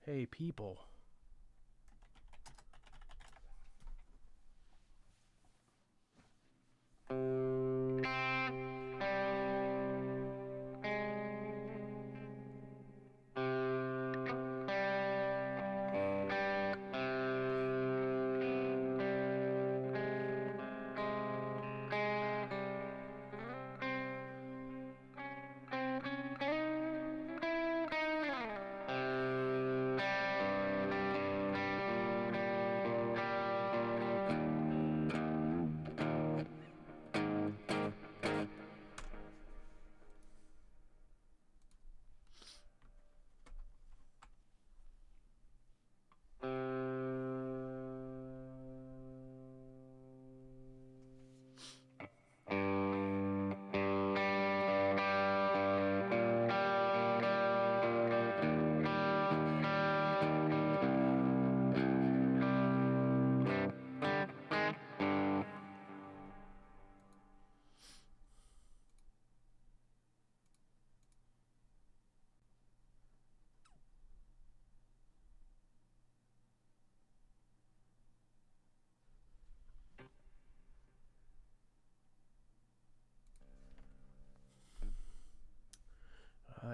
Hey, people.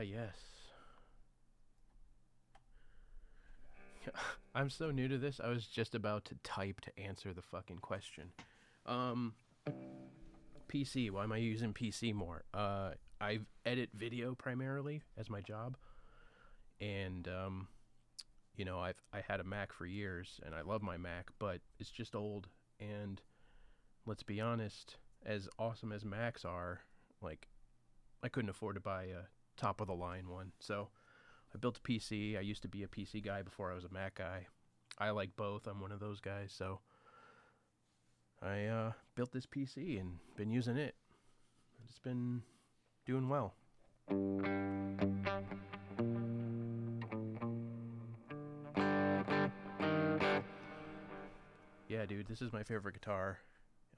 Yes. I'm so new to this, I was just about to type to answer the fucking question. PC, why am I using PC more? I edit video primarily as my job. And, I had a Mac for years, and I love my Mac, but it's just old. And let's be honest, as awesome as Macs are, like, I couldn't afford to buy a top-of-the-line one. So I built a PC. I used to be a PC guy before I was a Mac guy. I like both. I'm one of those guys. So I built this PC and been using it. It's been doing well. Yeah, dude, this is my favorite guitar.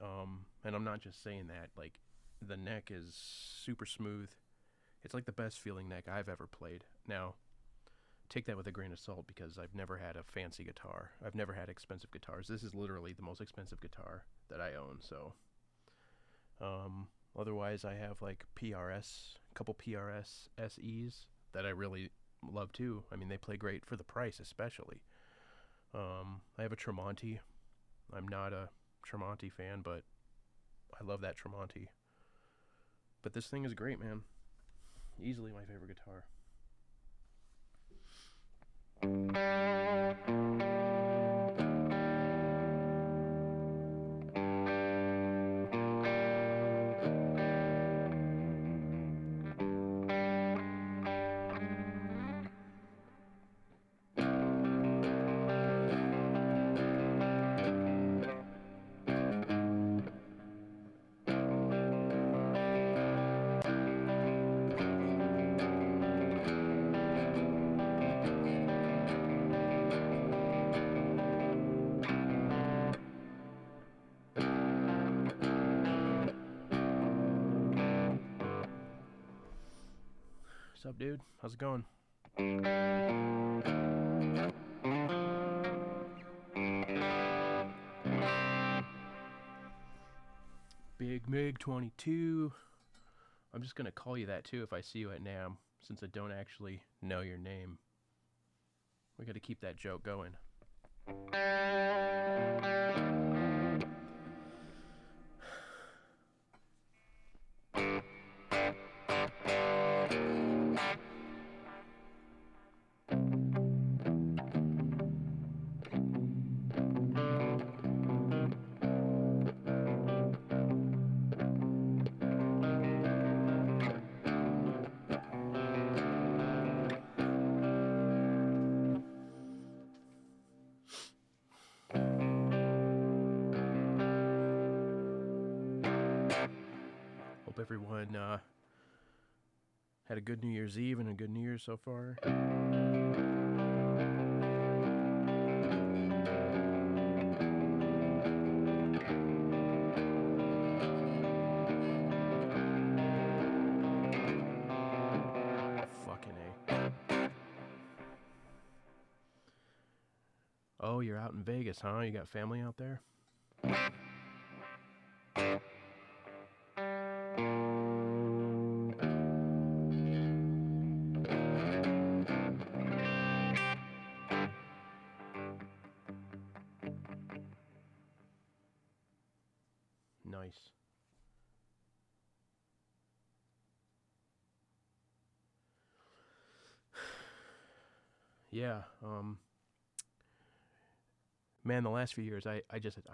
And I'm not just saying that. Like, the neck is super smooth. It's like the best feeling neck I've ever played. Now, take that with a grain of salt because I've never had a fancy guitar. I've never had expensive guitars. This is literally the most expensive guitar that I own, so. Otherwise, I have like PRS, a couple PRS SEs that I really love too. I mean, they play great for the price, especially. I have a Tremonti. I'm not a Tremonti fan, but I love that Tremonti. But this thing is great, man. Easily my favorite guitar. What's up, dude? How's it going? Big Mig 22. I'm just gonna call you that too if I see you at NAMM, since I don't actually know your name. We gotta keep that joke going. Hope everyone Had a good New Year's Eve and a good New Year's so far. Fucking A. Oh, you're out in Vegas, huh? You got family out there? Nice. Yeah, man, the last few years, I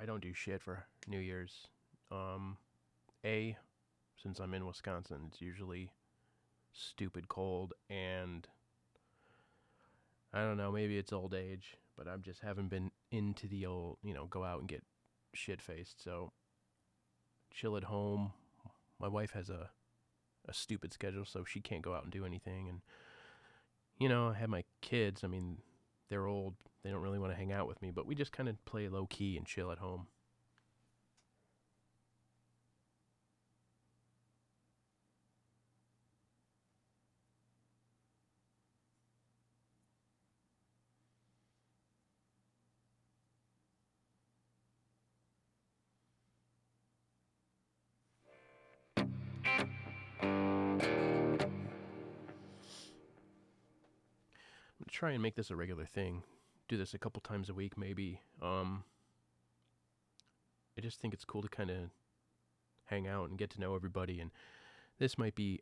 don't do shit for New Year's. A, since I'm in Wisconsin, it's usually stupid cold, and I don't know, maybe it's old age, but I just haven't been into the old, go out and get shit-faced, so chill at home. My wife has a stupid schedule, so she can't go out and do anything, and, I have my kids, I mean, they're old, they don't really want to hang out with me, but we just kind of play low-key and chill at home. I'm gonna try and make this a regular thing. Do this a couple times a week, maybe. I just think it's cool to kind of hang out and get to know everybody, and this might be,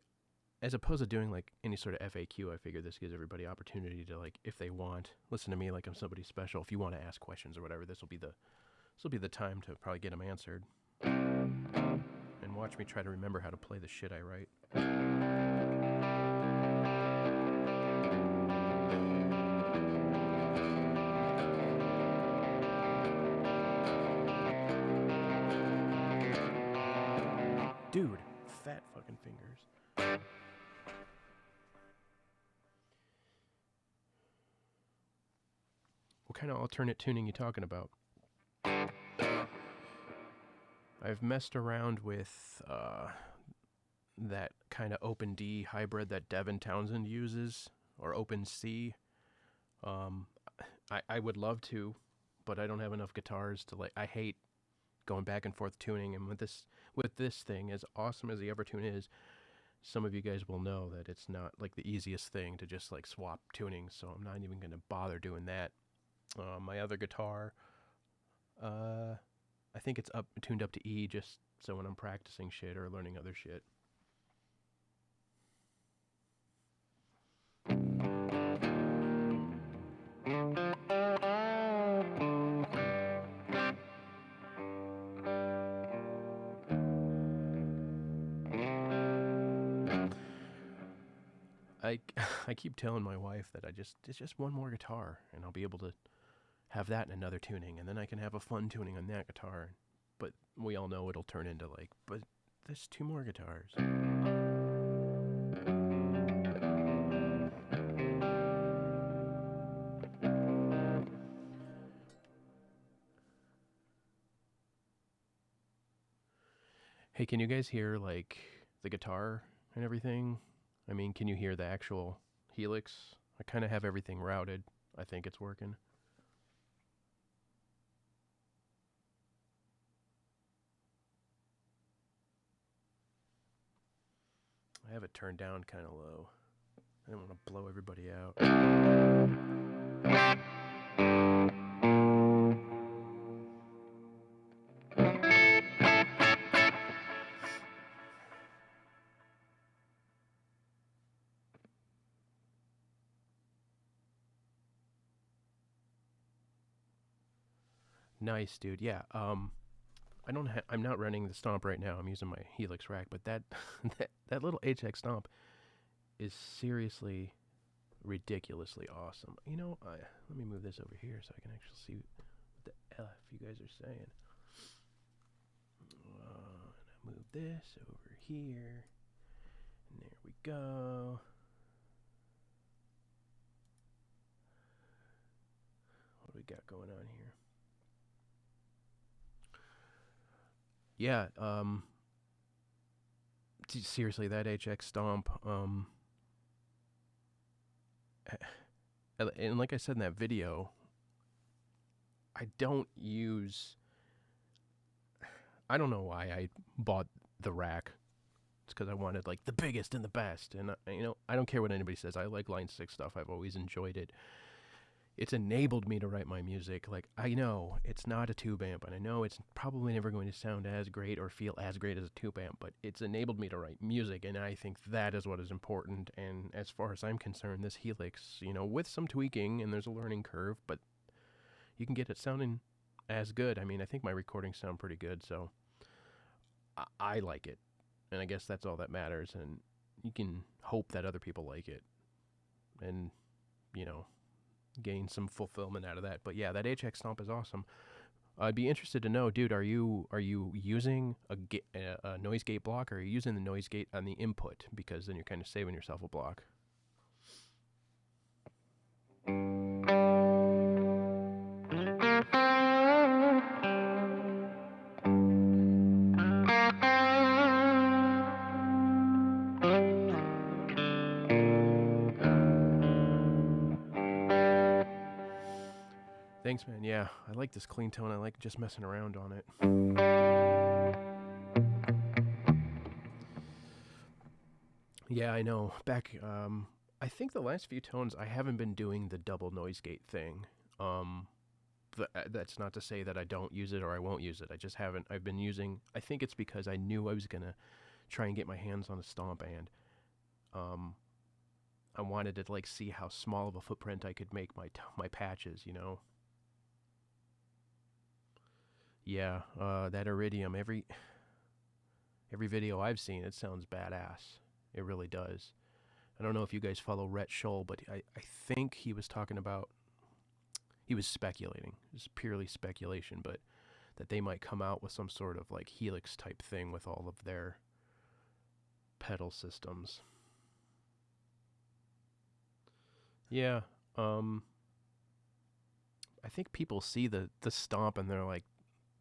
as opposed to doing like any sort of FAQ, I figure this gives everybody opportunity to, like, if they want, listen to me like I'm somebody special. If you want to ask questions or whatever, this will be the time to probably get them answered. And watch me try to remember how to play the shit I write. Dude, fat fucking fingers. What kind of alternate tuning you talking about? I've messed around with that kind of open D hybrid that Devin Townsend uses, or open C. I would love to, but I don't have enough guitars to, like, I hate going back and forth tuning, and with this thing, as awesome as the Evertune is, some of you guys will know that it's not like the easiest thing to just like swap tunings, so I'm not even gonna bother doing that. My other guitar, I think it's tuned up to E, just so when I'm practicing shit or learning other shit. I keep telling my wife that it's just one more guitar, and I'll be able to have that in another tuning, and then I can have a fun tuning on that guitar. But we all know it'll turn into like, but there's two more guitars. Hey, can you guys hear like the guitar and everything? I mean, can you hear the actual Helix? I kind of have everything routed. I think it's working. I have it turned down kind of low. I don't want to blow everybody out. Nice, dude. Yeah. I'm not running the Stomp right now. I'm using my Helix rack, but that that little HX Stomp is seriously ridiculously awesome. Let me move this over here so I can actually see what the F you guys are saying. And I move this over here, and there we go. we got going on here? Yeah, seriously, that HX Stomp, and like I said in that video, I don't know why I bought the rack. It's because I wanted like the biggest and the best, and I don't care what anybody says. I like Line 6 stuff. I've always enjoyed it. It's enabled me to write my music. Like, I know it's not a tube amp, and I know it's probably never going to sound as great or feel as great as a tube amp, but it's enabled me to write music, and I think that is what is important. And as far as I'm concerned, this Helix, with some tweaking, and there's a learning curve, but you can get it sounding as good. I mean, I think my recordings sound pretty good, so I like it, and I guess that's all that matters, and you can hope that other people like it, and, gain some fulfillment out of that. But yeah, that HX Stomp is awesome. I'd be interested to know, dude, are you using a noise gate block, or are you using the noise gate on the input? Because then you're kind of saving yourself a block. Thanks, man. Yeah, I like this clean tone. I like just messing around on it. Yeah, I know. Back, I think the last few tones, I haven't been doing the double noise gate thing. That's not to say that I don't use it or I won't use it. I just haven't. I've been using, I think it's because I knew I was going to try and get my hands on a Stomp, and I wanted to like see how small of a footprint I could make my patches, Yeah, that Iridium, every video I've seen, it sounds badass. It really does. I don't know if you guys follow Rhett Scholl, but I think he was talking about, he was speculating, it was purely speculation, but that they might come out with some sort of like Helix type thing with all of their pedal systems. Yeah, I think people see the Stomp and they're like,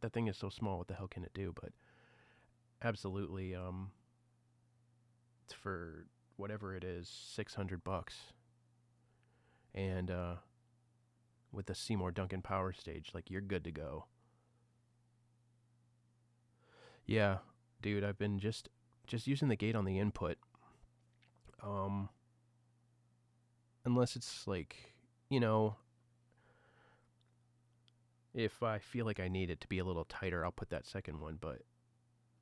that thing is so small, what the hell can it do? But absolutely, it's for whatever it is, $600, and with the Seymour Duncan power stage, like, you're good to go. Yeah, dude, I've been just using the gate on the input, unless it's like, if I feel like I need it to be a little tighter, I'll put that second one. But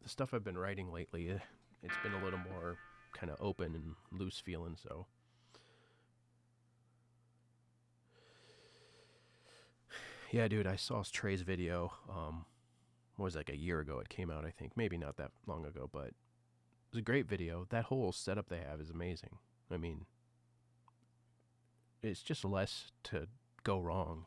the stuff I've been writing lately, it's been a little more kind of open and loose feeling, so. Yeah, dude, I saw Trey's video, what was it, like a year ago it came out, I think. Maybe not that long ago, but it was a great video. That whole setup they have is amazing. I mean, it's just less to go wrong,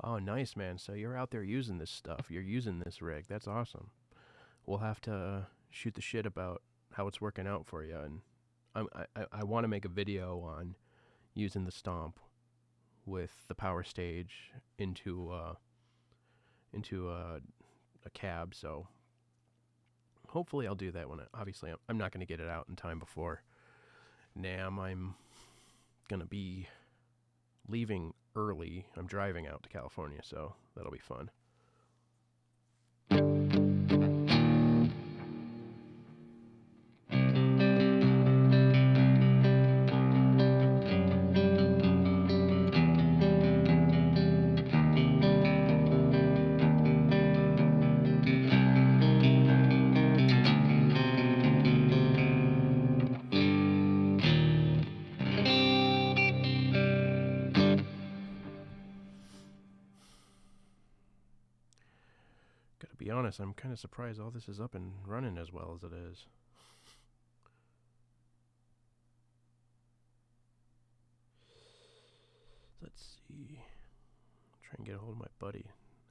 Oh, nice, man. So you're out there using this stuff. You're using this rig. That's awesome. We'll have to shoot the shit about how it's working out for you. And I want to make a video on using the Stomp with the power stage into a cab. So hopefully I'll do that when obviously I'm not going to get it out in time before NAMM. I'm going to be leaving early. I'm driving out to California, so that'll be fun. To be honest, I'm kind of surprised all this is up and running as well as it is. Let's see. Try and get a hold of my buddy.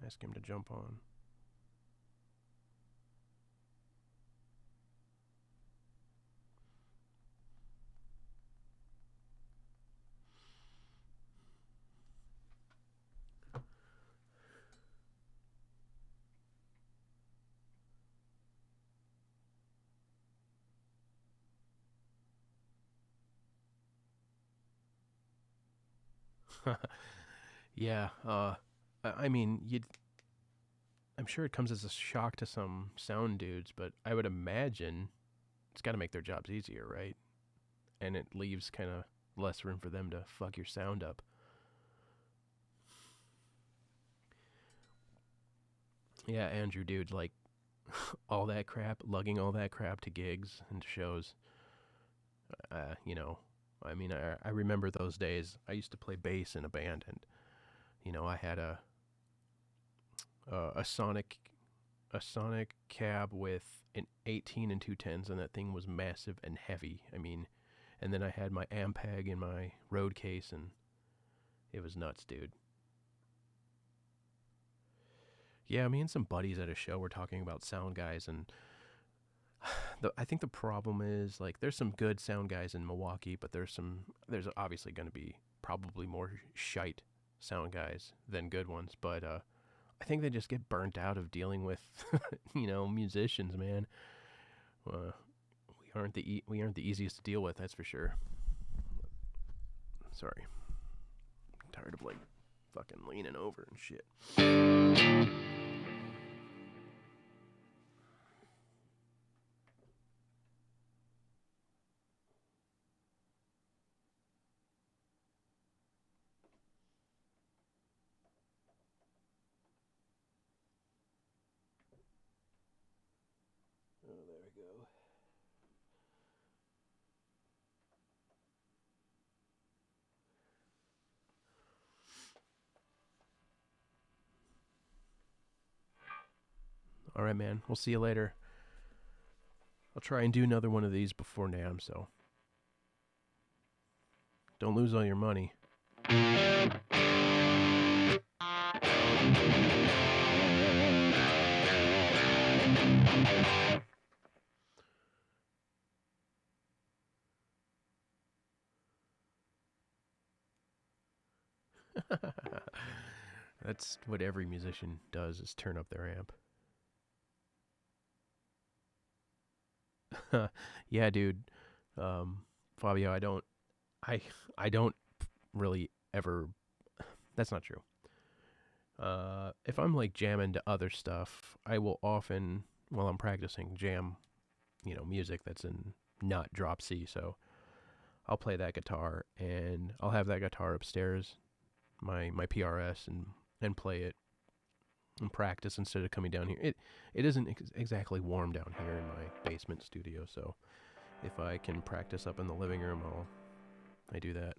Ask him to jump on. Yeah, I mean, I'm sure it comes as a shock to some sound dudes, but I would imagine it's got to make their jobs easier, right? And it leaves kind of less room for them to fuck your sound up. Yeah, Andrew, dude, like all that crap, lugging all that crap to gigs and to shows. You know, I mean, I remember those days. I used to play bass in a band, and I had a Sonic cab with an 18 and 210s, and that thing was massive and heavy. I mean, and then I had my Ampeg in my road case, and it was nuts, dude. Yeah, me and some buddies at a show were talking about sound guys, and I think the problem is, like, there's some good sound guys in Milwaukee, but there's obviously going to be probably more shite sound guys than good ones, but I think they just get burnt out of dealing with musicians, man. We aren't the easiest to deal with, that's for sure. Sorry, I'm tired of like fucking leaning over and shit. Oh, there we go. All right, man. We'll see you later. I'll try and do another one of these before NAMM, so don't lose all your money. That's what every musician does, is turn up their amp. Yeah, dude. Fabio, I don't really ever. That's not true. If I'm like jamming to other stuff, I will often, while I'm practicing, jam, music that's in not drop C. So I'll play that guitar, and I'll have that guitar upstairs, my PRS, and play it and practice instead of coming down here. It isn't exactly warm down here in my basement studio, so if I can practice up in the living room, I do that.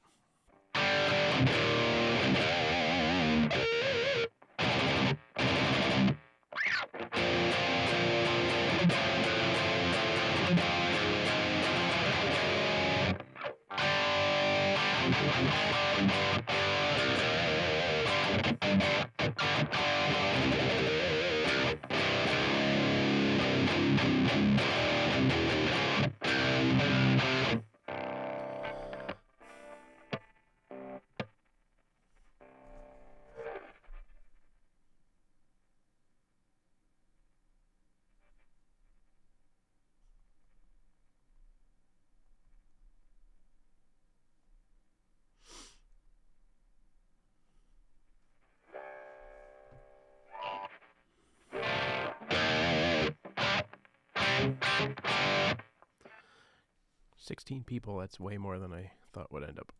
16 people, that's way more than I thought would end up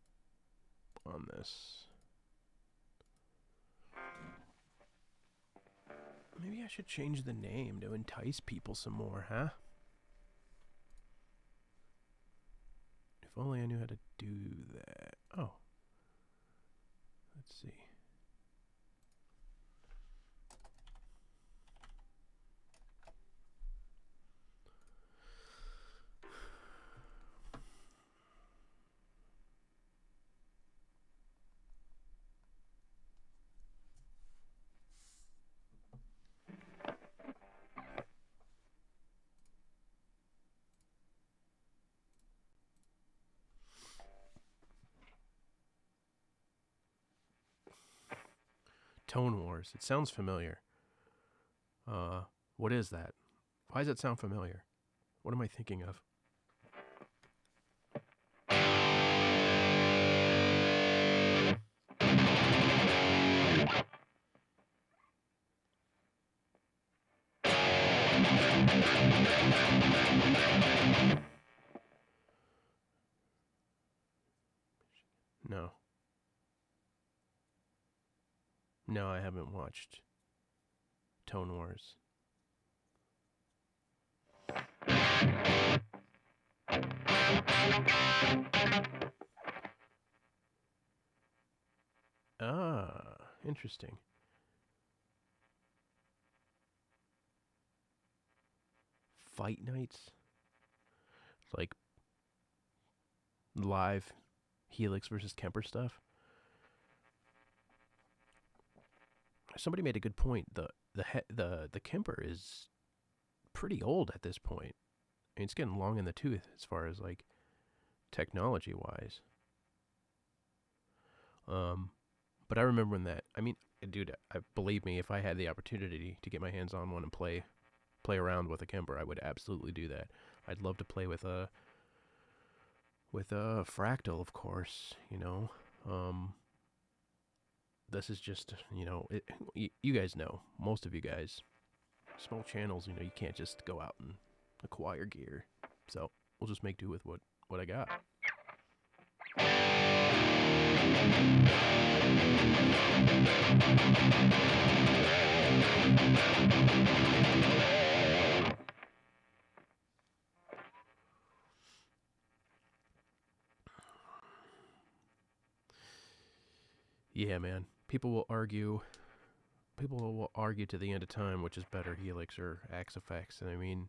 on this. Maybe I should change the name to entice people some more, huh? If only I knew how to do that. Oh. Let's see. Tone Wars. It sounds familiar. What is that? Why does it sound familiar? What am I thinking of? No. No, I haven't watched Tone Wars. Ah, interesting. Fight nights? Like live Helix versus Kemper stuff? Somebody made a good point. The Kemper is pretty old at this point. I mean, it's getting long in the tooth as far as like technology wise. But I remember when that. I mean, dude, believe me, if I had the opportunity to get my hands on one and play around with a Kemper, I would absolutely do that. I'd love to play with a Fractal, of course. You know, this is just, you know, you guys know, most of you guys, small channels, you know, you can't just go out and acquire gear. So we'll just make do with what I got. Yeah, man. People will argue to the end of time which is better, Helix or Axe Effects. And I mean,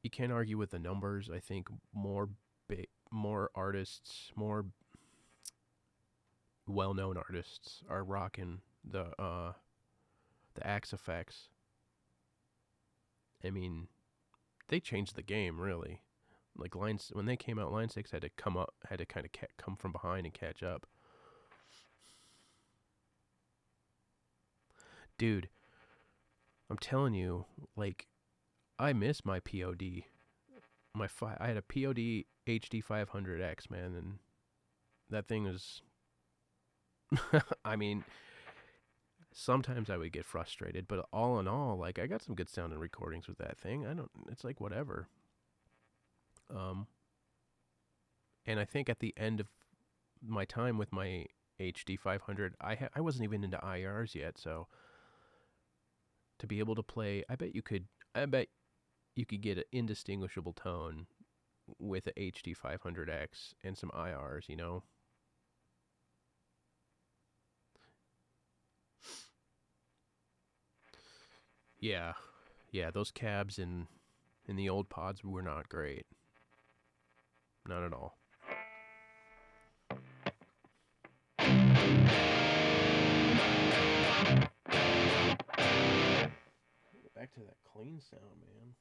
you can't argue with the numbers. I think more artists, more well-known artists are rocking the Axe Effects. I mean, they changed the game, really. Like when they came out, Line 6 had to kind of come from behind and catch up. Dude, I'm telling you, like, I miss my POD. I had a POD HD 500X, man, and that thing was... I mean, sometimes I would get frustrated, but all in all, like, I got some good sounding recordings with that thing. It's like whatever. And I think at the end of my time with my HD 500, I wasn't even into IRs yet, so to be able to play, I bet you could get an indistinguishable tone with a HD 500X and some IRs, you know? Yeah, those cabs in the old pods were not great. Not at all. Back to that clean sound, man.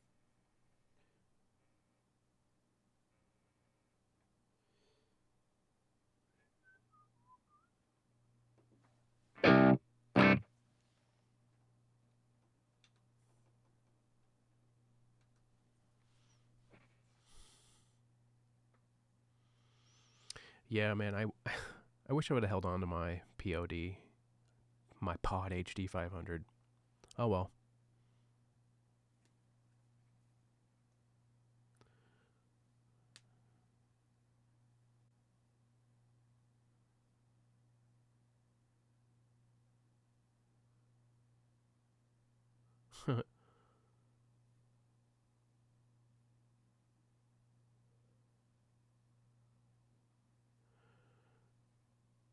Yeah, man, I wish I would have held on to my POD, my Pod HD 500. Oh well.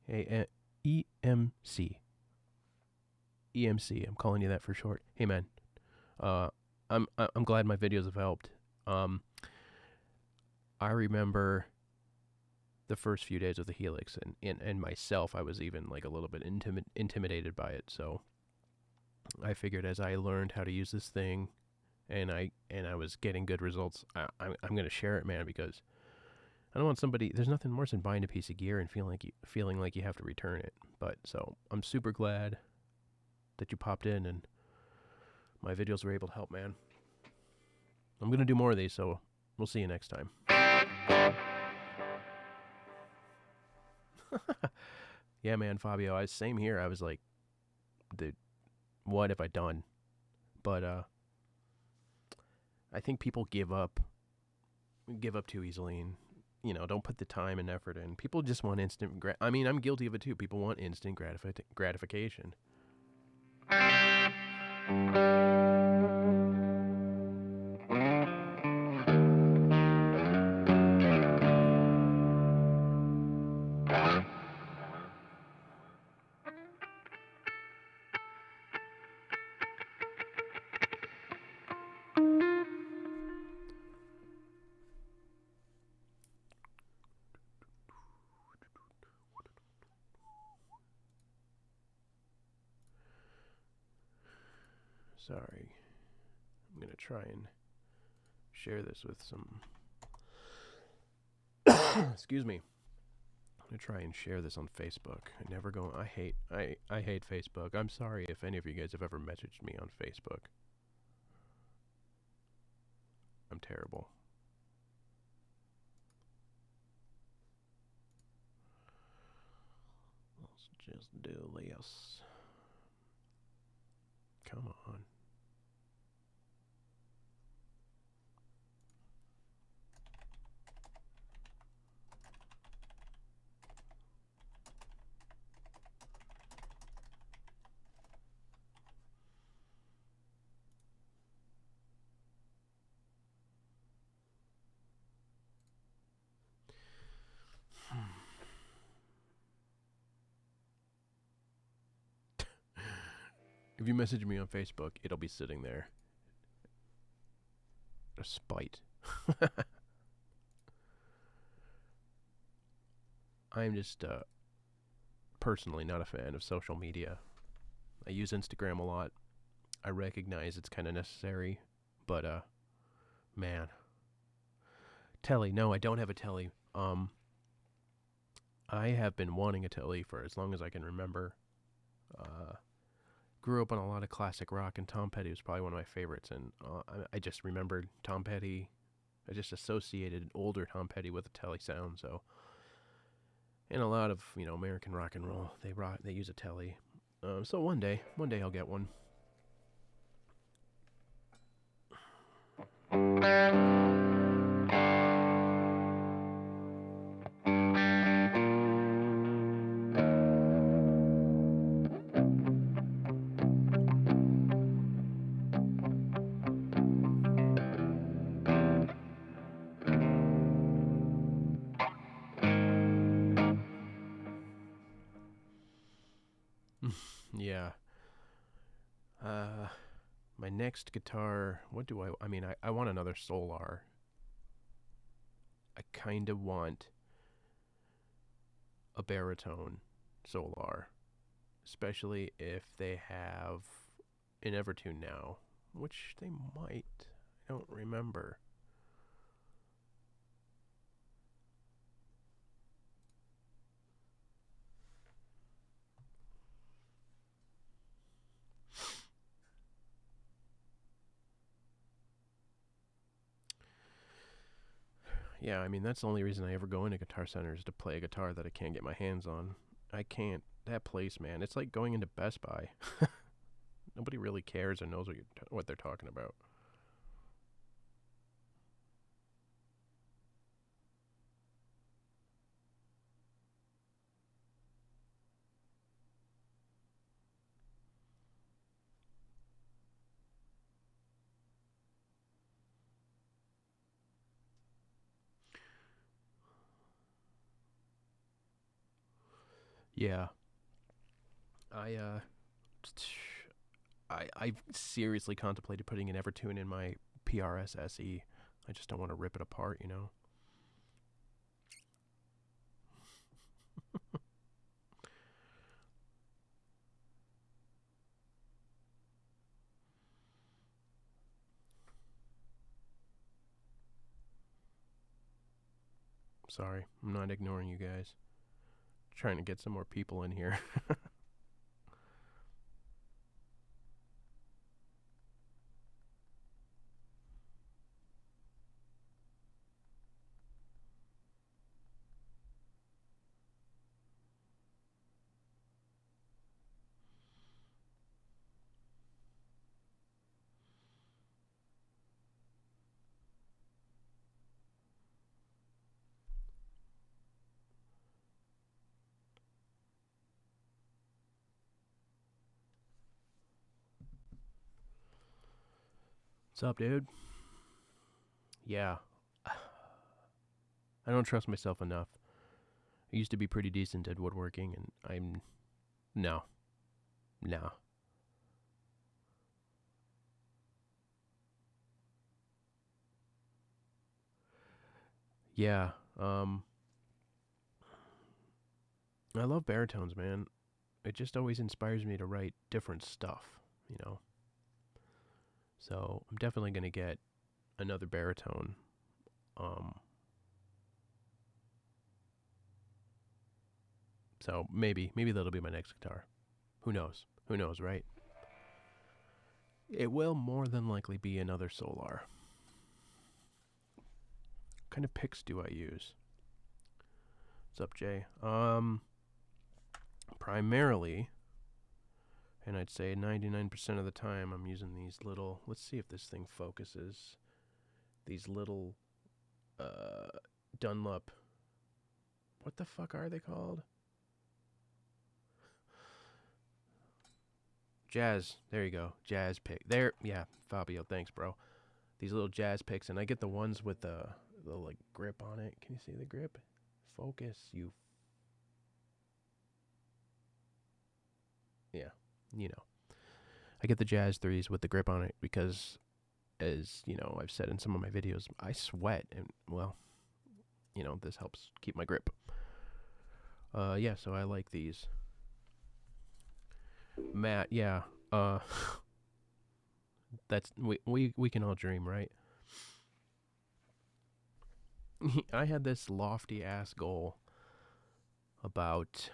Hey, EMC. EMC. I'm calling you that for short. Hey, man. I'm glad my videos have helped. I remember the first few days of the Helix, and myself, I was even like a little bit intimidated by it. So I figured as I learned how to use this thing, and I was getting good results, I'm gonna share it, man, because I don't want somebody. There's nothing worse than buying a piece of gear and feeling like you have to return it. But so I'm super glad that you popped in and my videos were able to help, man. I'm gonna do more of these, so we'll see you next time. Yeah, man, Fabio. Same here. I was like, dude, what have I done? But I think people give up too easily, and don't put the time and effort in. People just want instant. I mean, I'm guilty of it too. People want instant gratification. Sorry. I'm going to try and share this with some... Excuse me. I'm going to try and share this on Facebook. I hate Facebook. I'm sorry if any of you guys have ever messaged me on Facebook. I'm terrible. Let's just do this. Come on. If you message me on Facebook, it'll be sitting there. A spite. I'm just personally not a fan of social media. I use Instagram a lot. I recognize it's kind of necessary, but man. Telly. No, I don't have a telly. I have been wanting a telly for as long as I can remember. Grew up on a lot of classic rock, and Tom Petty was probably one of my favorites. And I just remembered Tom Petty. I just associated older Tom Petty with a telly sound. So, and a lot of American rock and roll, they use a telly. So one day I'll get one. Yeah. My next guitar, what do I mean, I want another Solar. I kind of want a baritone Solar, especially if they have an Evertune now, which they might. I don't remember. Yeah, I mean, that's the only reason I ever go into Guitar Center is to play a guitar that I can't get my hands on. I can't. That place, man, it's like going into Best Buy. Nobody really cares or knows what they're talking about. Yeah. I I've seriously contemplated putting an Evertune in my PRS SE. I just don't want to rip it apart, Sorry, I'm not ignoring you guys. Trying to get some more people in here. What's up, dude? Yeah. I don't trust myself enough. I used to be pretty decent at woodworking, and I'm... No. No. Yeah, I love baritones, man. It just always inspires me to write different stuff, you know? So I'm definitely going to get another baritone. So maybe that'll be my next guitar. Who knows? Who knows, right? It will more than likely be another Solar. What kind of picks do I use? What's up, Jay? Primarily, and I'd say 99% of the time, I'm using these little, let's see if this thing focuses, these little Dunlop, what the fuck are they called? Jazz, there you go, jazz pick. There, yeah, Fabio, thanks, bro. These little jazz picks, and I get the ones with the like grip on it. Can you see the grip? Focus, you. Yeah, you know. I get the Jazz 3s with the grip on it because, as you know, I've said in some of my videos, I sweat, and well, you know, this helps keep my grip. Yeah, so I like these. Matt, yeah. That's we can all dream, right? I had this lofty ass goal about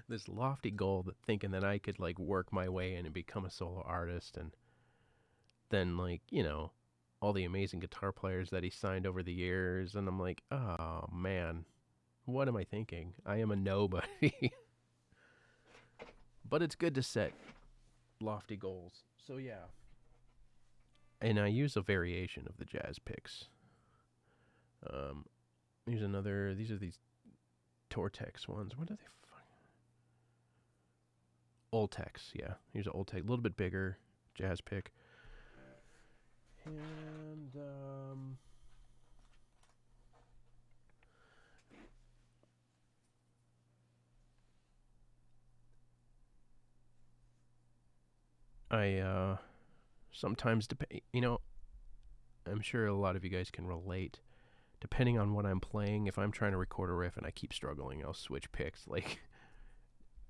this lofty goal that thinking that I could like work my way in and become a solo artist, and then like, you know, all the amazing guitar players that he signed over the years, and I'm like, oh man, what am I thinking? I am a nobody. But it's good to set lofty goals. So yeah. And I use a variation of the jazz picks. Here's another, these are these Tortex ones. What are they? Oltex, yeah. Here's an Oltex, a little bit bigger jazz pick. And I sometimes you know, I'm sure a lot of you guys can relate. Depending on what I'm playing, if I'm trying to record a riff and I keep struggling, I'll switch picks. Like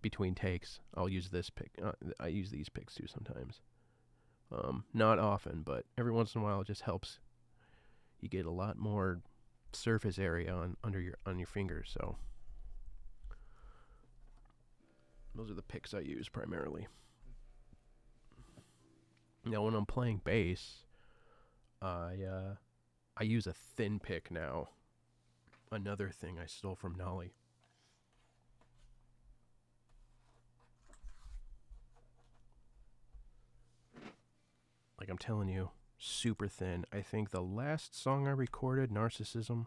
between takes, I'll use this pick. I use these picks too sometimes. Not often, but every once in a while, it just helps. You get a lot more surface area on your fingers. So those are the picks I use primarily. Now, when I'm playing bass, I use a thin pick now. Another thing I stole from Nolly. Like I'm telling you, super thin. I think the last song I recorded, Narcissism,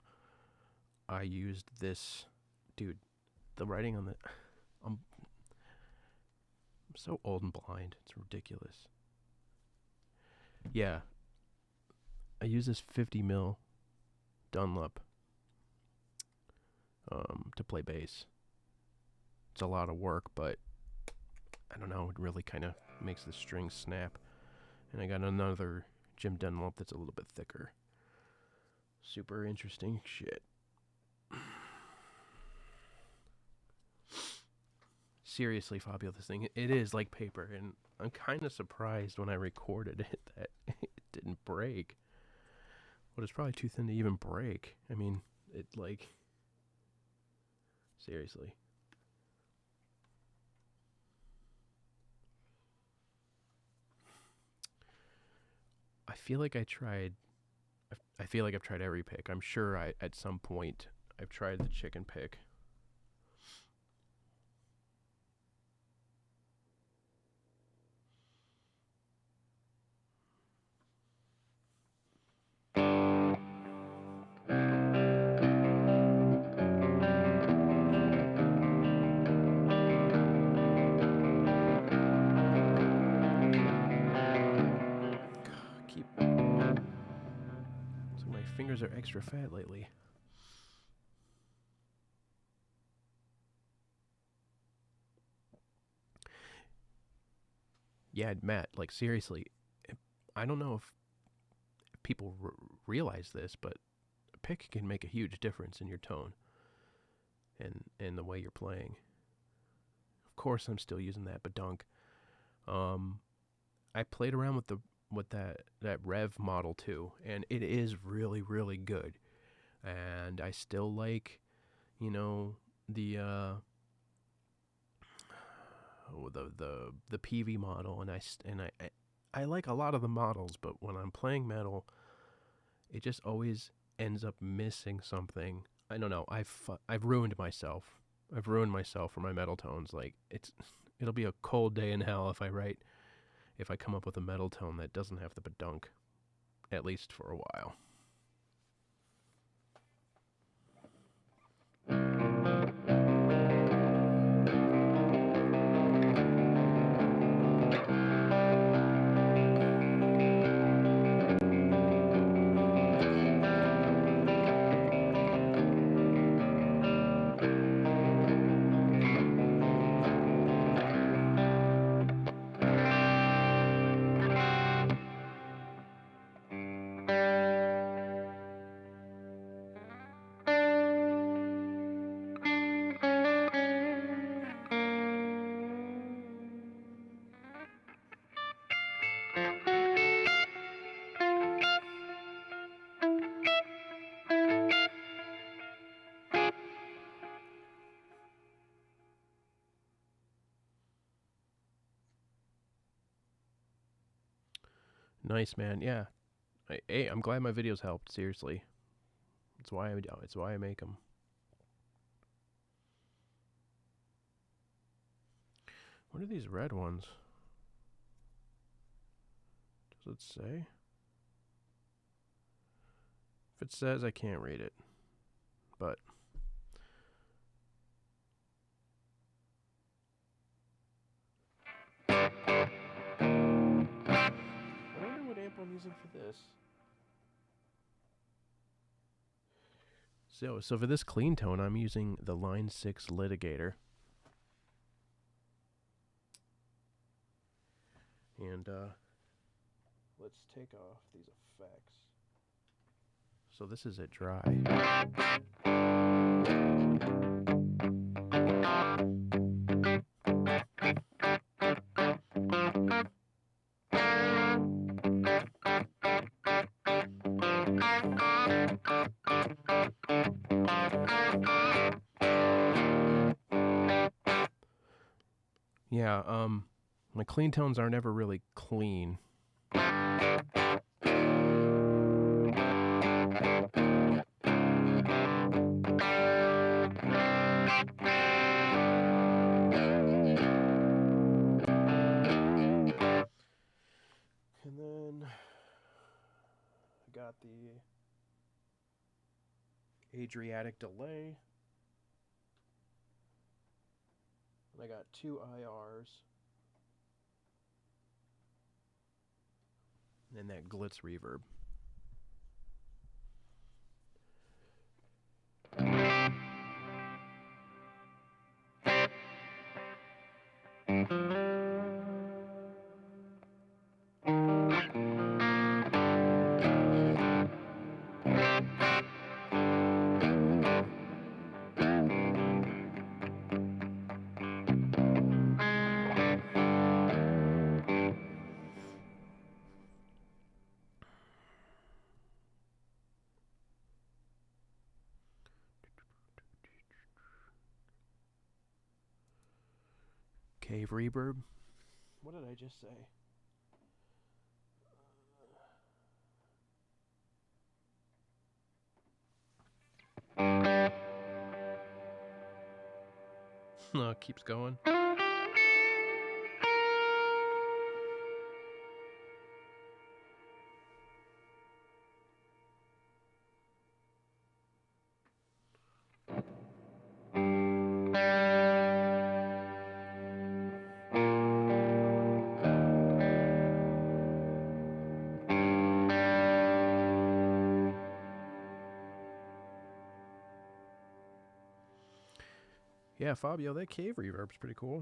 I used this. Dude, the writing on the... I'm so old and blind. It's ridiculous. Yeah. I use this 50 mil Dunlop to play bass. It's a lot of work, but I don't know, it really kind of makes the strings snap. And I got another Jim Dunlop that's a little bit thicker. Super interesting shit. Seriously, Fabio, this thing, it is like paper, and I'm kind of surprised when I recorded it that it didn't break. Well, it's probably too thin to even break. I mean, it like, seriously. I feel like I tried. I feel like I've tried every pick. I'm sure at some point I've tried the chicken pick. So my fingers are extra fat lately. Yeah, Matt, like seriously, I don't know if people realize this, but a pick can make a huge difference in your tone and the way you're playing. Of course, I'm still using that badunk. I played around with that Rev model too, and it is really really good. And I still like, you know, the the PV model, and I like a lot of the models, but when I'm playing metal, it just always ends up missing something. I don't know. I've ruined myself. I've ruined myself for my metal tones. Like it'll be a cold day in hell if I come up with a metal tone that doesn't have the badunk, at least for a while. Nice, man. Yeah. Hey, I'm glad my videos helped. Seriously, it's why I make them. What are these red ones? Does it say? If it says, I can't read it. But I wonder what amp I'm using for this. So for this clean tone, I'm using the Line 6 Litigator. And let's take off these effects. So this is at dry. Yeah, my clean tones are never really clean. And then I got the Adriatic delay. And I got 2 IRs. And that glitz reverb. Cave reverb. What did I just say? No, it keeps going. Yeah, Fabio, that cave reverb's pretty cool.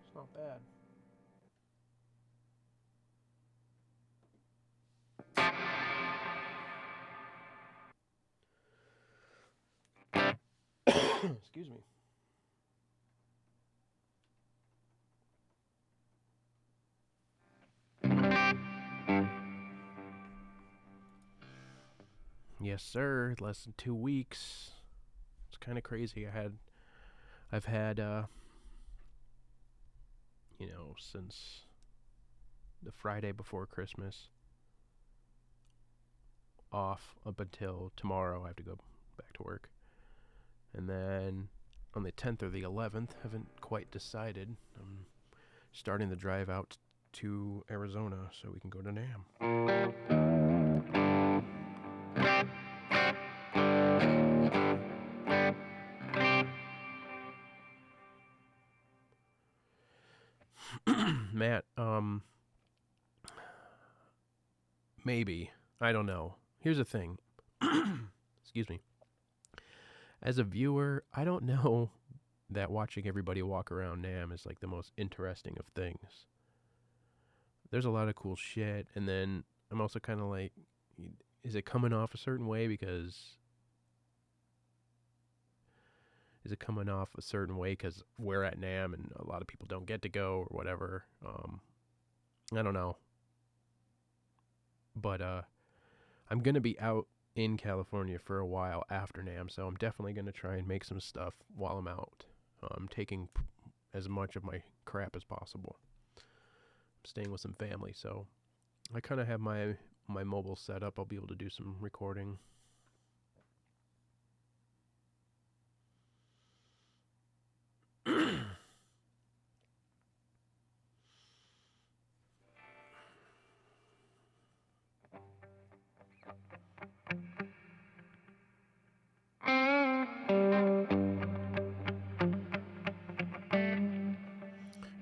It's not bad. Excuse me. Yes, sir. Less than 2 weeks. It's kind of crazy. I've had, since the Friday before Christmas off up until tomorrow. I have to go back to work. And then on the 10th or the 11th, haven't quite decided. I'm starting the drive out to Arizona so we can go to NAMM. Matt, maybe. I don't know. Here's the thing. Excuse me. As a viewer, I don't know that watching everybody walk around NAMM is like the most interesting of things. There's a lot of cool shit, and then I'm also kind of like, is it coming off a certain way because we're at NAMM and a lot of people don't get to go or whatever? I don't know. But I'm going to be out in California for a while after NAMM, so I'm definitely going to try and make some stuff while I'm out. I'm taking as much of my crap as possible. I'm staying with some family, so I kind of have my mobile set up. I'll be able to do some recording.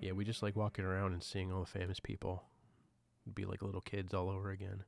Yeah, we just like walking around and seeing all the famous people. It'd be like little kids all over again.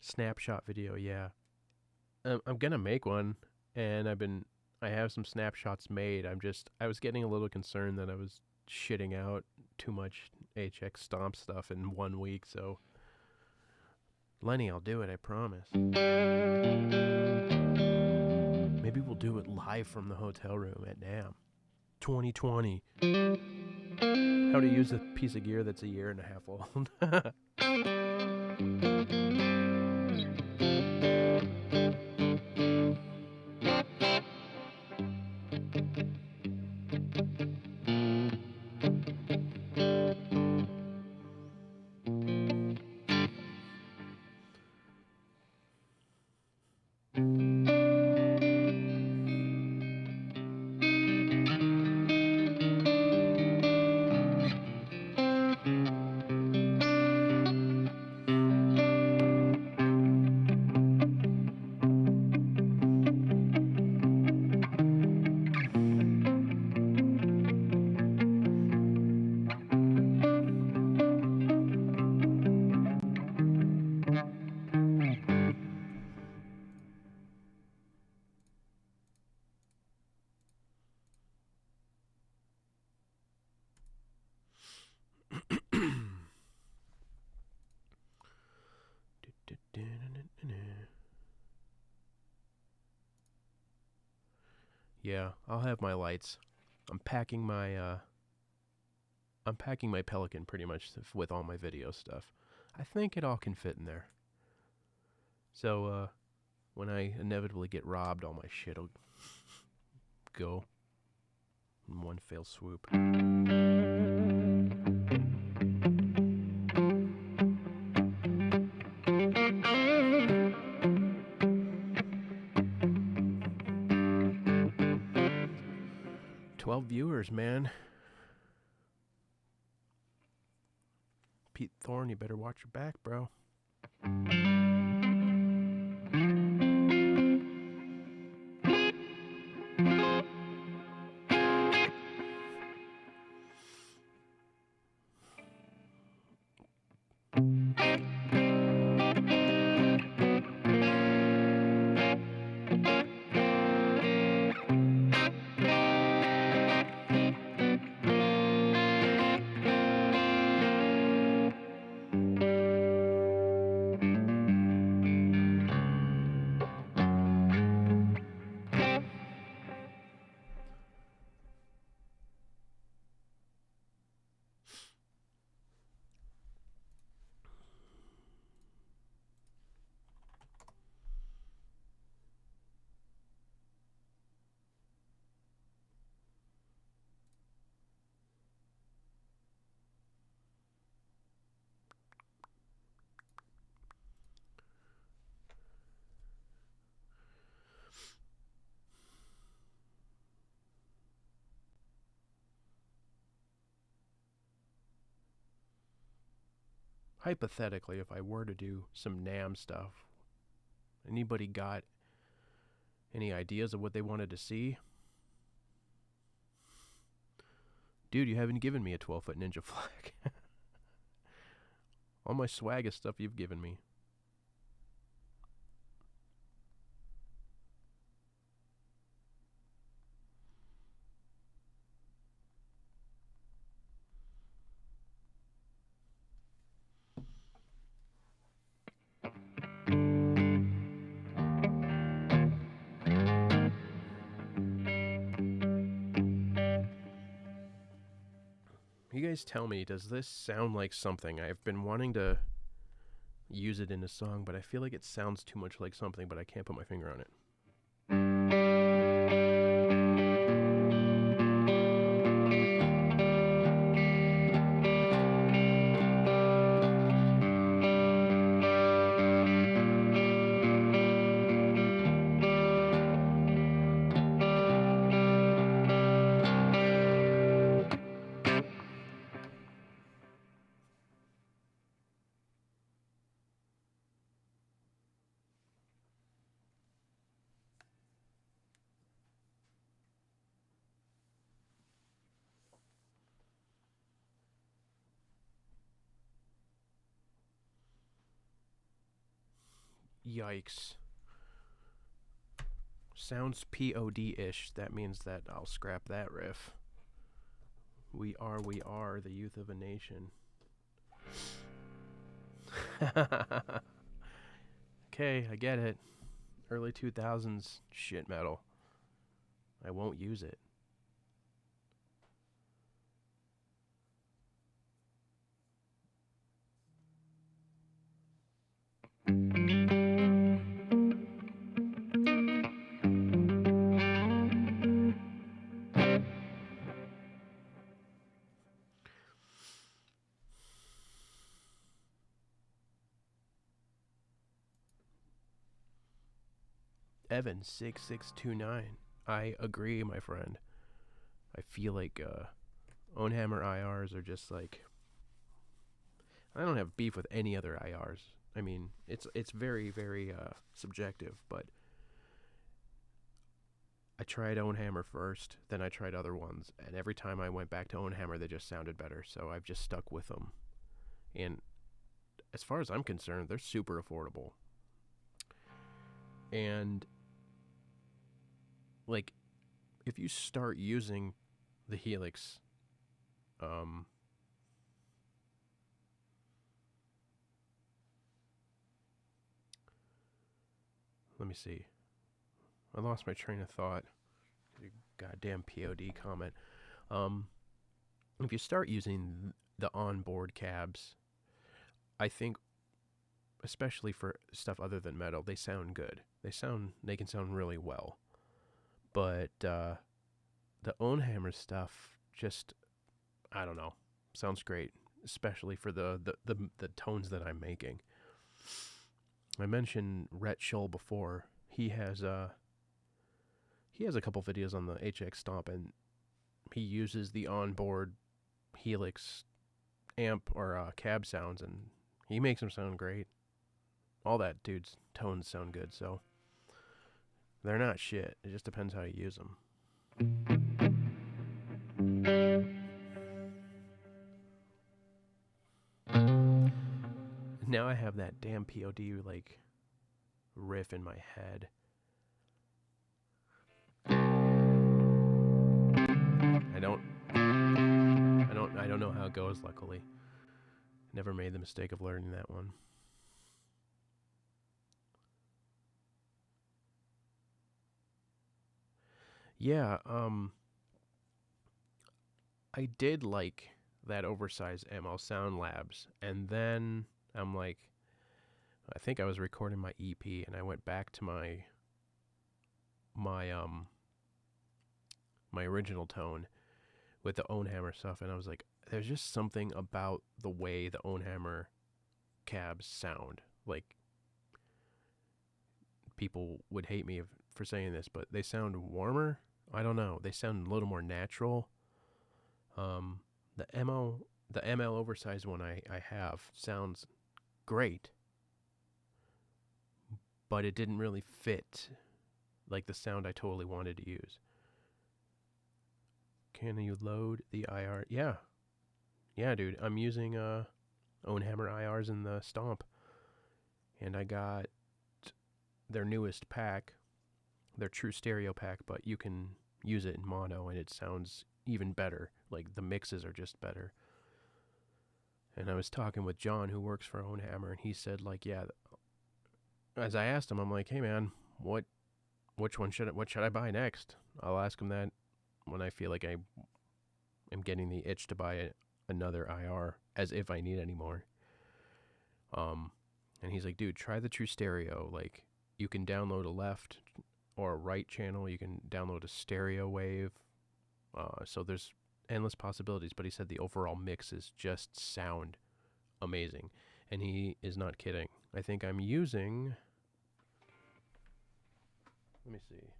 Snapshot video, yeah. I'm gonna make one, and I have some snapshots made. I was getting a little concerned that I was shitting out too much HX Stomp stuff in 1 week, so Lenny, I'll do it, I promise. Maybe we'll do it live from the hotel room at NAMM. 2020. How to use a piece of gear that's a year and a half old. Yeah, I'll have my lights. I'm packing my Pelican pretty much with all my video stuff. I think it all can fit in there. So when I inevitably get robbed, all my shit'll go in one fell swoop. 12 viewers, man. Pete Thorne, you better watch your back, bro. Hypothetically, if I were to do some NAMM stuff, anybody got any ideas of what they wanted to see? Dude, you haven't given me a 12-foot ninja flag. All my swag is stuff you've given me. You guys tell me, does this sound like something? I've been wanting to use it in a song, but I feel like it sounds too much like something, but I can't put my finger on it. Yikes. Sounds POD-ish. That means that I'll scrap that riff. We are, the youth of a nation. Okay, I get it. Early 2000s shit metal. I won't use it. Evan6629. I agree, my friend. I feel like Ownhammer IRs are just like, I don't have beef with any other IRs. I mean, it's very, very subjective, but I tried Ownhammer first, then I tried other ones, and every time I went back to Ownhammer, they just sounded better, so I've just stuck with them. And as far as I'm concerned, they're super affordable. And like, if you start using the Helix, let me see. I lost my train of thought. goddamn POD comment. If you start using the onboard cabs, I think, especially for stuff other than metal, they sound good. They can sound really well. But the Ownhammer stuff, just, I don't know, sounds great, especially for the tones that I'm making. I mentioned Rhett Shull before. He has a couple videos on the HX Stomp, and he uses the onboard Helix amp or cab sounds, and he makes them sound great. All that dude's tones sound good, so they're not shit. It just depends how you use them. Now I have that damn POD like riff in my head. I don't know how it goes, luckily. Never made the mistake of learning that one. Yeah, I did like that oversized ML Sound Labs, and then I'm like, I think I was recording my EP, and I went back to my original tone with the Ownhammer stuff, and I was like, there's just something about the way the Ownhammer cabs sound. Like, people would hate me for saying this, but they sound warmer. I don't know. They sound a little more natural. The ML oversized one I have sounds great, but it didn't really fit like the sound I totally wanted to use. Can you load the IR? Yeah, dude. I'm using Ownhammer IRs in the Stomp, and I got their newest pack, their true stereo pack, but you can use it in mono, and it sounds even better. Like, the mixes are just better. And I was talking with John, who works for Ownhammer, and he said, like, yeah. As I asked him, I'm like, hey man, what should I buy next? I'll ask him that when I feel like I am getting the itch to buy another IR, as if I need any more. And he's like, dude, try the true stereo. Like, you can download a left or a right channel. You can download a stereo wave. So there's endless possibilities. But he said the overall mixes just sound amazing. And he is not kidding. I think I'm using... Let me see.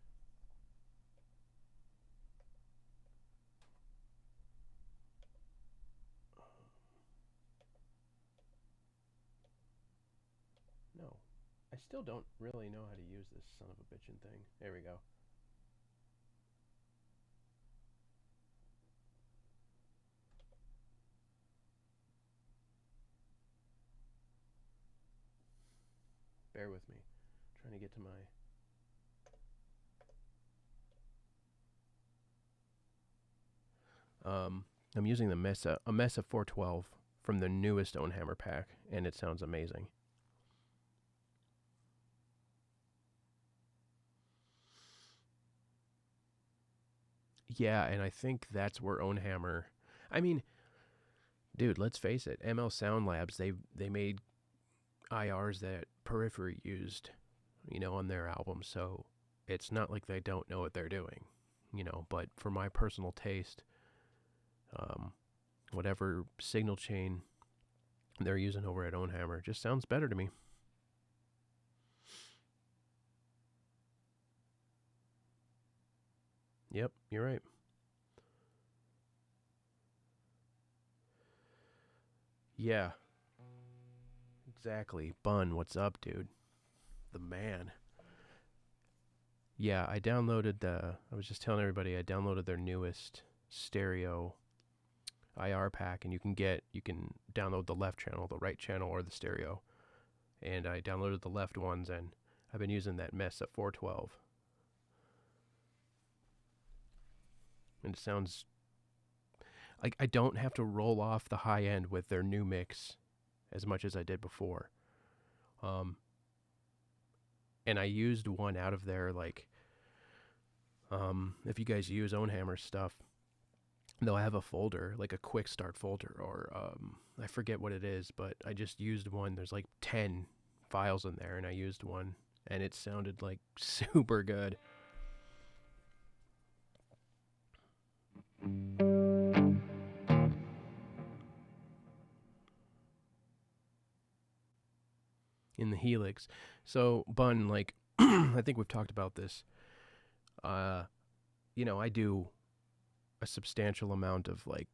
No. I still don't really know how to use this son of a bitchin' thing. There we go. Bear with me. I'm trying to get to my... I'm using the Mesa 412 from the newest Ownhammer pack, and it sounds amazing. Yeah, and I think that's where Ownhammer... I mean, dude, let's face it. ML Sound Labs, they made IRs that Periphery used, on their album, so it's not like they don't know what they're doing, but for my personal taste... whatever signal chain they're using over at Ownhammer just sounds better to me. Yep, you're right. Yeah. Exactly. Bun, what's up, dude? The man. Yeah, I was just telling everybody I downloaded their newest stereo IR pack, and you can download the left channel, the right channel, or the stereo. And I downloaded the left ones, and I've been using that Mesa 412. And it sounds like I don't have to roll off the high end with their new mix as much as I did before. And I used one out of their, like, If you guys use Ownhammer stuff, they'll have a folder, like a quick start folder, or I forget what it is, but I just used one. There's like 10 files in there, and I used one, and it sounded like super good. In the Helix. So, Bun, like, I think we've talked about this. You know, I do a substantial amount of, like,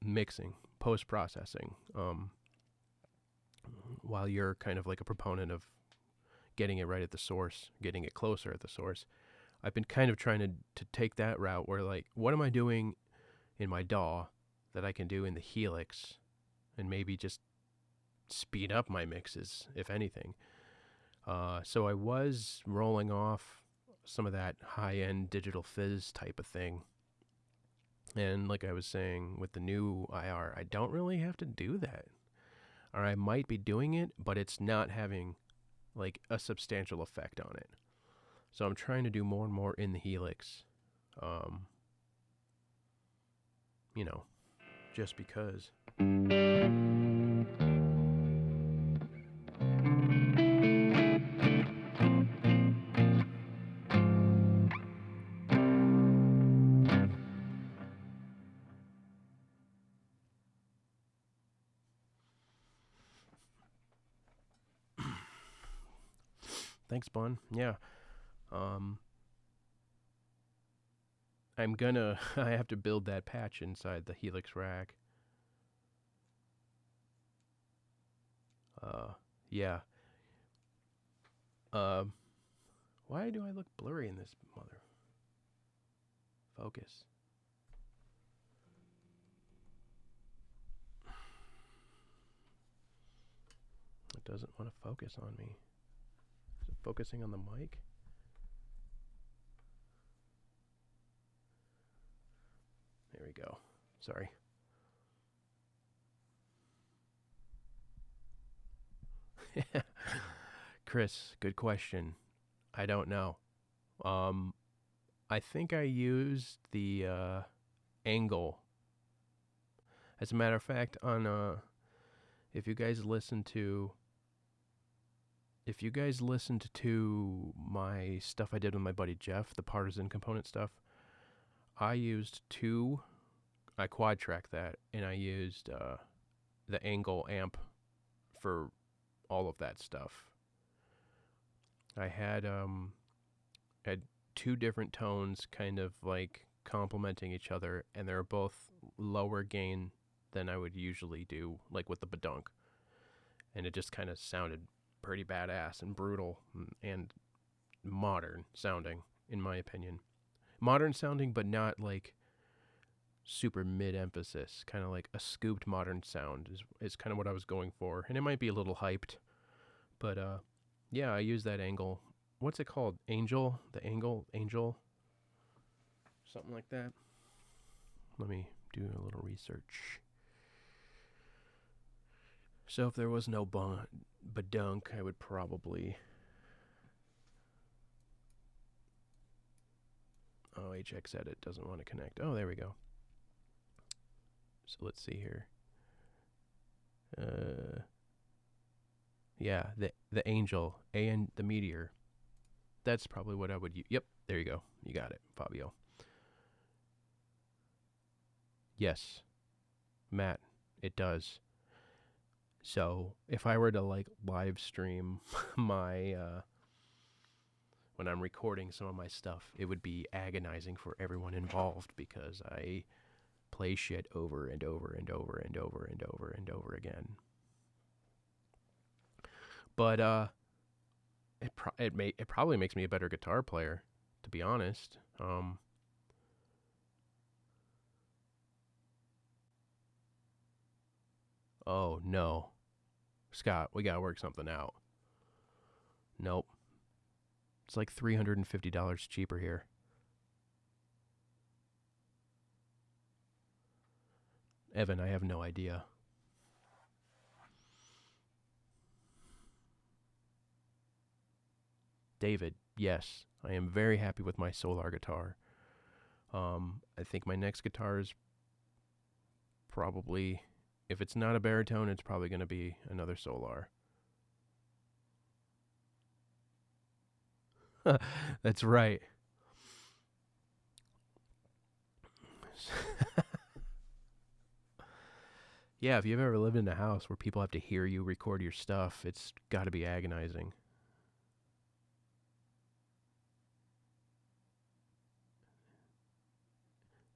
mixing, post-processing, while you're kind of like a proponent of getting it right at the source, getting it closer at the source. I've been kind of trying to take that route where, like, what am I doing in my DAW that I can do in the Helix and maybe just speed up my mixes, if anything. So I was rolling off some of that high-end digital fizz type of thing. And like I was saying, with the new IR, I don't really have to do that. Or I might be doing it, but it's not having like a substantial effect on it. So I'm trying to do more and more in the Helix. You know, just because. Thanks, Bun. Yeah. I have to build that patch inside the Helix rack. Yeah. Why do I look blurry in this mother? Focus. It doesn't want to focus on me. Is it focusing on the mic? There we go. Sorry. Chris, good question. I don't know. I think I used the angle. As a matter of fact, on if you guys listened to my stuff I did with my buddy Jeff, the Partisan component stuff, I quad tracked that, and I used the angle amp for all of that stuff. I had two different tones kind of like complementing each other, and they're both lower gain than I would usually do, like with the badunk. And it just kind of sounded pretty badass and brutal and modern sounding, in my opinion. Modern sounding, but not like super mid-emphasis. Kind of like a scooped modern sound is kind of what I was going for. And it might be a little hyped, but yeah, I use that angle. What's it called? Angel? The angle? Angel? Something like that. Let me do a little research. So if there was no badunk, I would probably... Oh, HX edit doesn't want to connect. Oh, there we go. So let's see here. Yeah, the angel and the meteor. That's probably what I would use. Yep, there you go. You got it, Fabio. Yes, Matt, it does. So if I were to like live stream my when I'm recording some of my stuff, it would be agonizing for everyone involved because I play shit over and over and over and over and over and over again. But it probably makes me a better guitar player, to be honest. Oh no, Scott, we gotta work something out. Nope, it's like $350 cheaper here. Evan, I have no idea. David, yes, I am very happy with my Solar guitar. I think my next guitar is probably, if it's not a baritone, it's probably going to be another Solar. That's right. Yeah, if you've ever lived in a house where people have to hear you record your stuff, it's got to be agonizing.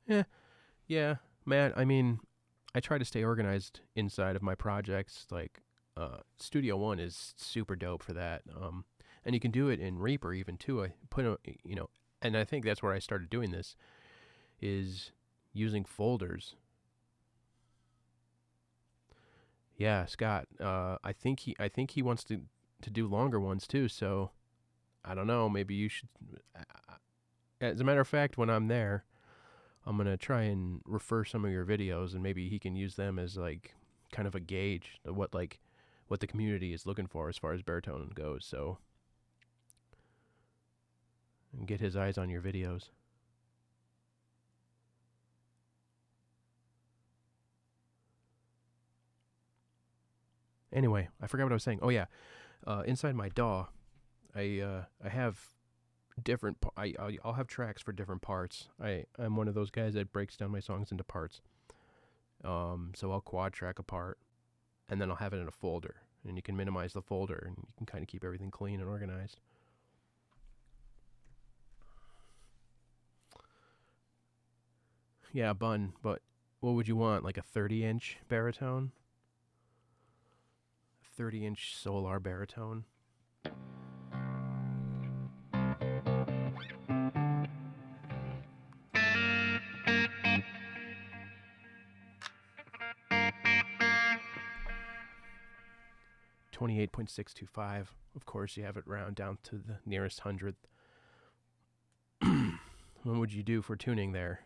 Yeah, yeah, man. I mean, I try to stay organized inside of my projects. Like, Studio One is super dope for that. And you can do it in Reaper even too. I put a, and I think that's where I started doing this, is using folders. Yeah, Scott. I think he wants to do longer ones too. So I don't know. Maybe you should. As a matter of fact, when I'm there, I'm gonna try and refer some of your videos, and maybe he can use them as like kind of a gauge of what the community is looking for as far as baritone goes. So, and get his eyes on your videos. Anyway, I forgot what I was saying. Oh yeah, inside my DAW, I have different. I'll have tracks for different parts. I'm one of those guys that breaks down my songs into parts. So I'll quad track a part, and then I'll have it in a folder, and you can minimize the folder, and you can kind of keep everything clean and organized. Yeah, bun. But what would you want? Like a 30-inch baritone? 30-inch Solar baritone? 28.625. Of course, you have it round down to the nearest hundredth. What would you do for tuning there?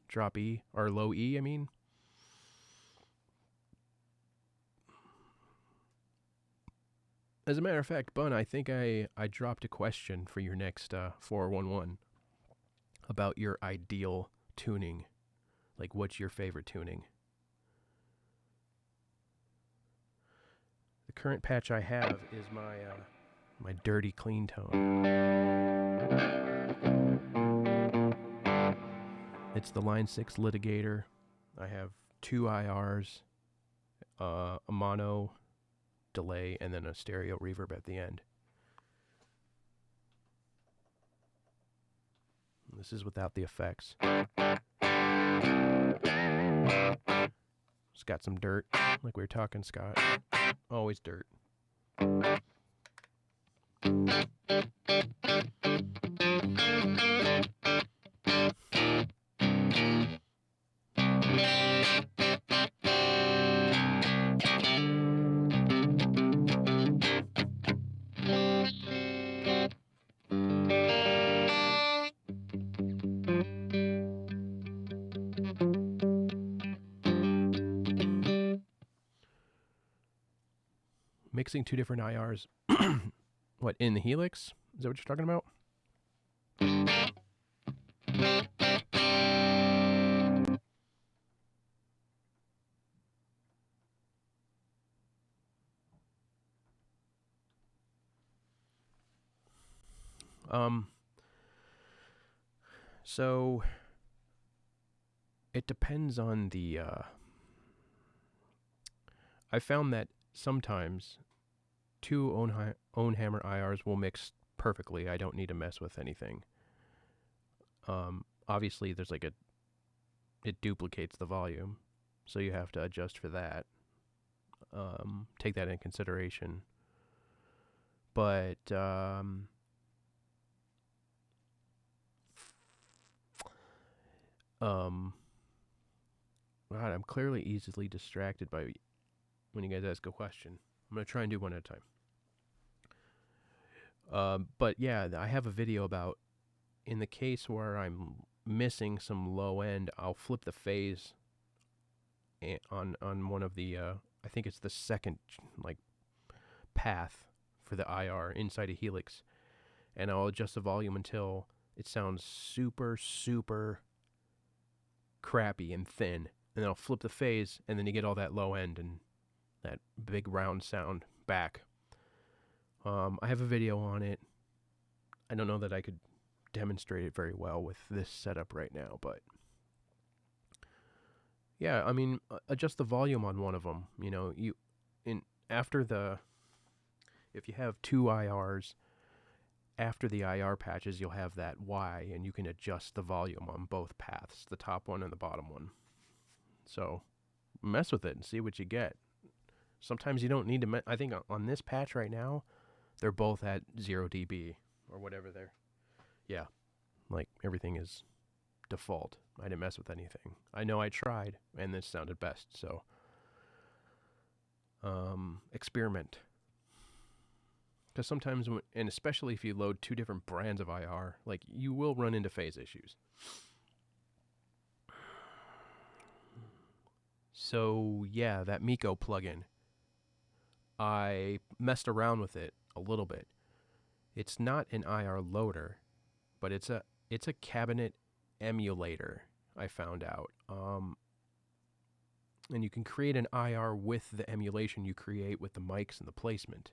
Drop E or low E, I mean? As a matter of fact, Bun, I think I dropped a question for your next 411 about your ideal tuning. Like, what's your favorite tuning? The current patch I have is my dirty clean tone. It's the Line 6 Litigator. I have 2 IRs, a mono delay, and then a stereo reverb at the end. This is without the effects. It's got some dirt, like we were talking, Scott. Always dirt. Mixing 2 different IRs. What, in the Helix? Is that what you're talking about? So it depends on the I found that sometimes 2 own hammer IRs will mix perfectly. I don't need to mess with anything. Obviously there's like it duplicates the volume, so you have to adjust for that. Take that in consideration. But God, I'm clearly easily distracted by when you guys ask a question. I'm gonna try and do one at a time. But yeah, I have a video about, in the case where I'm missing some low end, I'll flip the phase on one of the I think it's the second like path for the IR inside a Helix, and I'll adjust the volume until it sounds super, super crappy and thin. And then I'll flip the phase, and then you get all that low end and that big round sound back. I have a video on it. I don't know that I could demonstrate it very well with this setup right now, but yeah, I mean, adjust the volume on one of them. You know, if you have two IRs, after the IR patches, you'll have that Y, and you can adjust the volume on both paths, the top one and the bottom one. So mess with it and see what you get. Sometimes you don't need to. I think on this patch right now, they're both at 0 dB or whatever they're. Yeah, like everything is default. I didn't mess with anything. I know I tried, and this sounded best. So experiment. Because sometimes, and especially if you load two different brands of IR, like you will run into phase issues. So yeah, that Miko plugin, I messed around with it a little bit. It's not an IR loader, but it's a cabinet emulator, I found out. And you can create an IR with the emulation you create with the mics and the placement.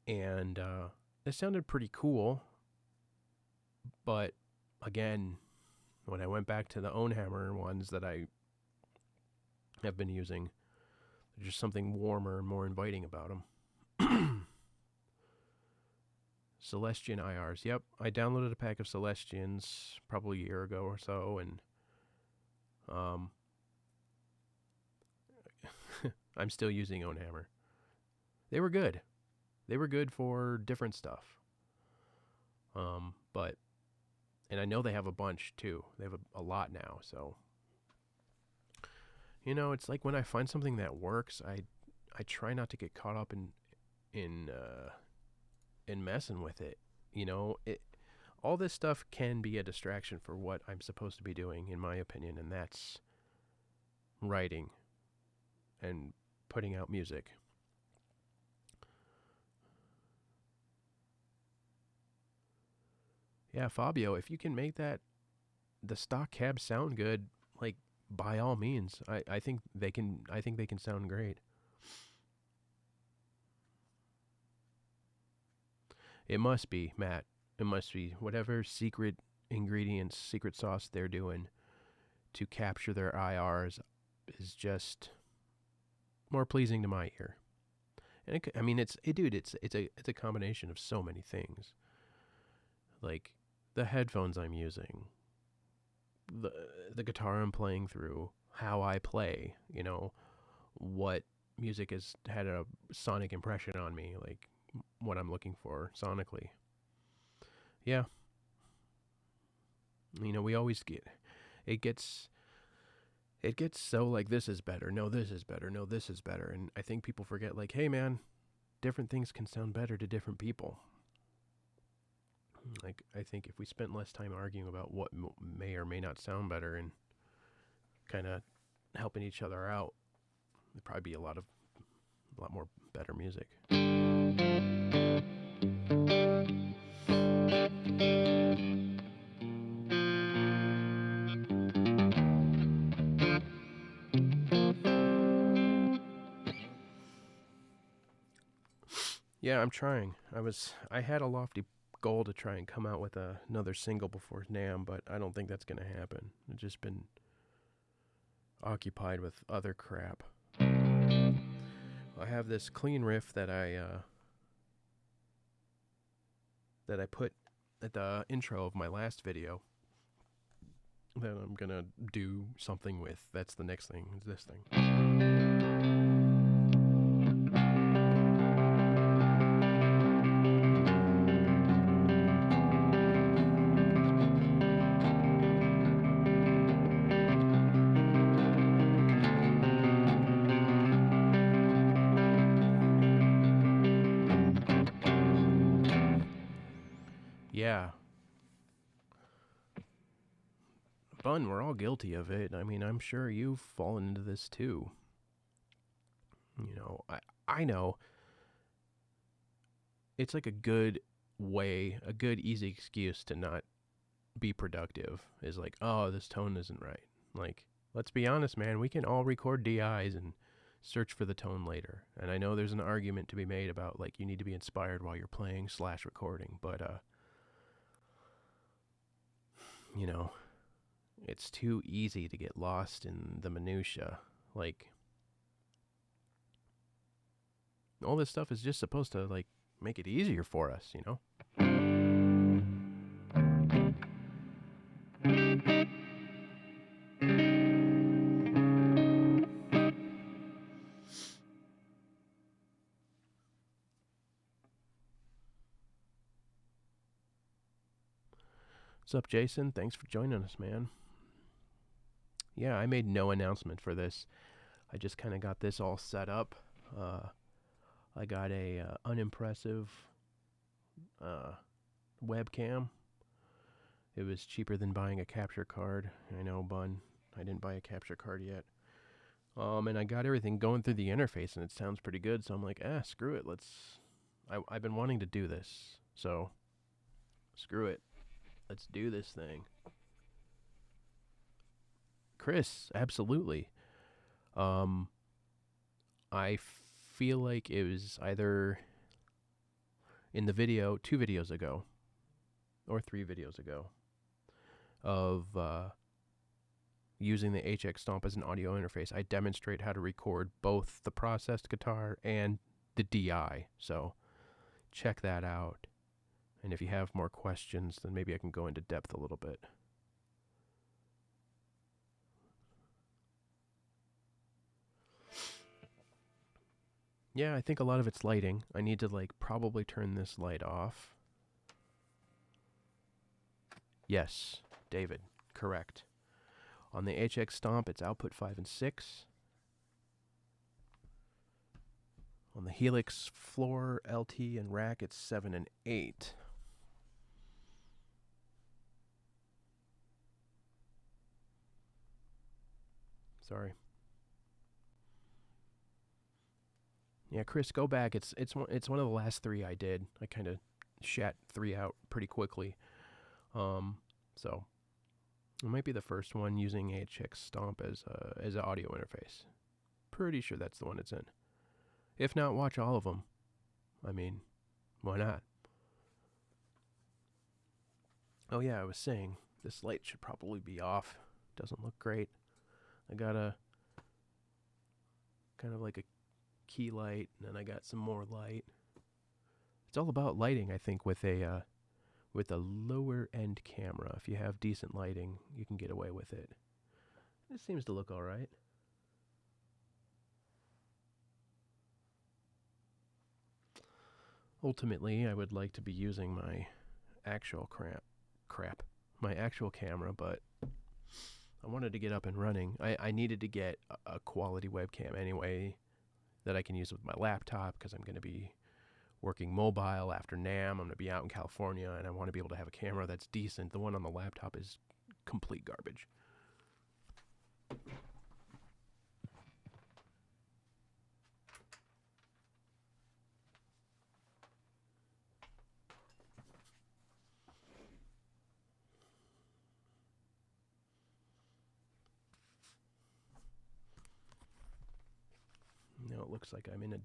And it sounded pretty cool, but again, when I went back to the Ownhammer ones that I have been using, there's just something warmer and more inviting about them. Celestian IRs. Yep, I downloaded a pack of Celestians probably a year ago or so, and I'm still using Ownhammer. They were good. They were good for different stuff. And I know they have a bunch too. They have a lot now, so you know, it's like when I find something that works, I try not to get caught up in messing with it. You know, all this stuff can be a distraction for what I'm supposed to be doing, in my opinion, and that's writing and putting out music. Yeah, Fabio, if you can make the stock cabs sound good, like by all means, I think they can sound great. It must be, Matt. It must be whatever secret ingredients, secret sauce they're doing to capture their IRs is just more pleasing to my ear. And it's a combination of so many things. Like the headphones I'm using, the guitar I'm playing through, how I play, you know, what music has had a sonic impression on me, like what I'm looking for sonically. Yeah. You know, we always it gets so like this is better, no this is better, no this is better, and I think people forget like, hey man, different things can sound better to different people. Like, I think if we spent less time arguing about what may or may not sound better and kind of helping each other out, there'd probably be a lot more better music. Yeah, I'm trying. I had a lofty goal to try and come out with another single before NAMM, but I don't think that's going to happen. I've just been occupied with other crap. I have this clean riff that I put at the intro of my last video that I'm going to do something with. That's the next thing, is this thing. Yeah. Bun, we're all guilty of it. I mean, I'm sure you've fallen into this too. You know, I know it's like a good a good easy excuse to not be productive is like, oh, this tone isn't right. Like, let's be honest, man, we can all record DIs and search for the tone later. And I know there's an argument to be made about like you need to be inspired while you're playing / recording, but you know, it's too easy to get lost in the minutia. Like, all this stuff is just supposed to like make it easier for us, you know? What's up, Jason? Thanks for joining us, man. Yeah, I made no announcement for this. I just kind of got this all set up. I got a unimpressive webcam. It was cheaper than buying a capture card. I know, Bun. I didn't buy a capture card yet. And I got everything going through the interface, and it sounds pretty good. So I'm like, screw it. I've been wanting to do this, so screw it. Let's do this thing. Chris, absolutely. I feel like it was either in the video 2 videos ago or 3 videos ago of using the HX Stomp as an audio interface. I demonstrate how to record both the processed guitar and the DI. So check that out. And if you have more questions, then maybe I can go into depth a little bit. Yeah, I think a lot of it's lighting. I need to like probably turn this light off. Yes, David, correct. On the HX Stomp, it's output 5 and 6. On the Helix floor, LT, and rack, it's 7 and 8. Sorry. Yeah, Chris, go back. It's one of the last 3 I did. I kind of shat 3 out pretty quickly. So it might be the first one using HX Stomp as an audio interface. Pretty sure that's the one it's in. If not, watch all of them. I mean, why not? Oh yeah, I was saying this light should probably be off. Doesn't look great. I got a kind of like a key light, and then I got some more light. It's all about lighting, I think, with a lower end camera. If you have decent lighting, you can get away with it. This seems to look all right. Ultimately, I would like to be using my actual my actual camera, but I wanted to get up and running. I needed to get a quality webcam anyway that I can use with my laptop, because I'm going to be working mobile after NAMM. I'm going to be out in California, and I want to be able to have a camera that's decent. The one on the laptop is complete garbage. Now it looks like I'm in a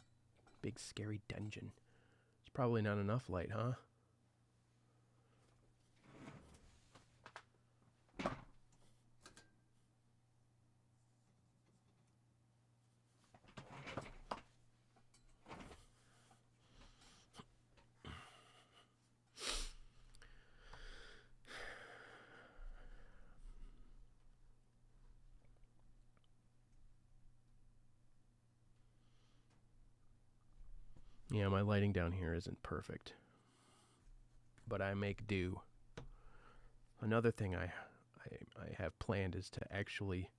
big scary dungeon. It's probably not enough light, huh? Yeah, my lighting down here isn't perfect, but I make do. Another thing I have planned is to actually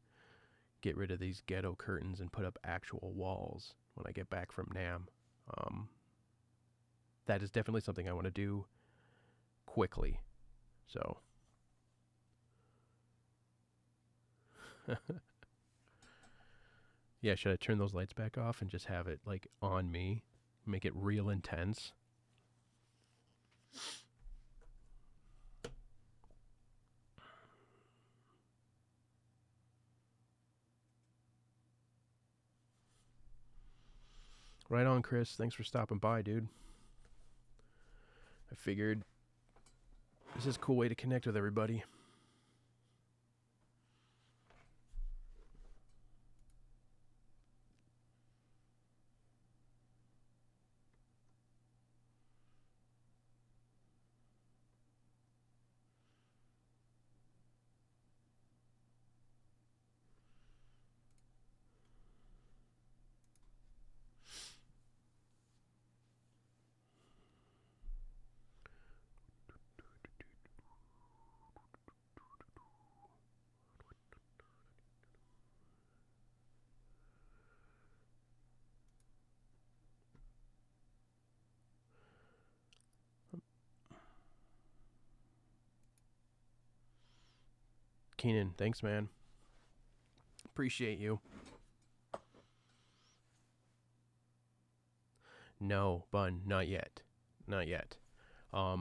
get rid of these ghetto curtains and put up actual walls when I get back from NAMM. That is definitely something I want to do quickly. So yeah, should I turn those lights back off and just have it like on me? Make it real intense. Right on, Chris. Thanks for stopping by, dude. I figured this is a cool way to connect with everybody. Keenan, thanks, man. Appreciate you. No, Bun, not yet. Not yet. As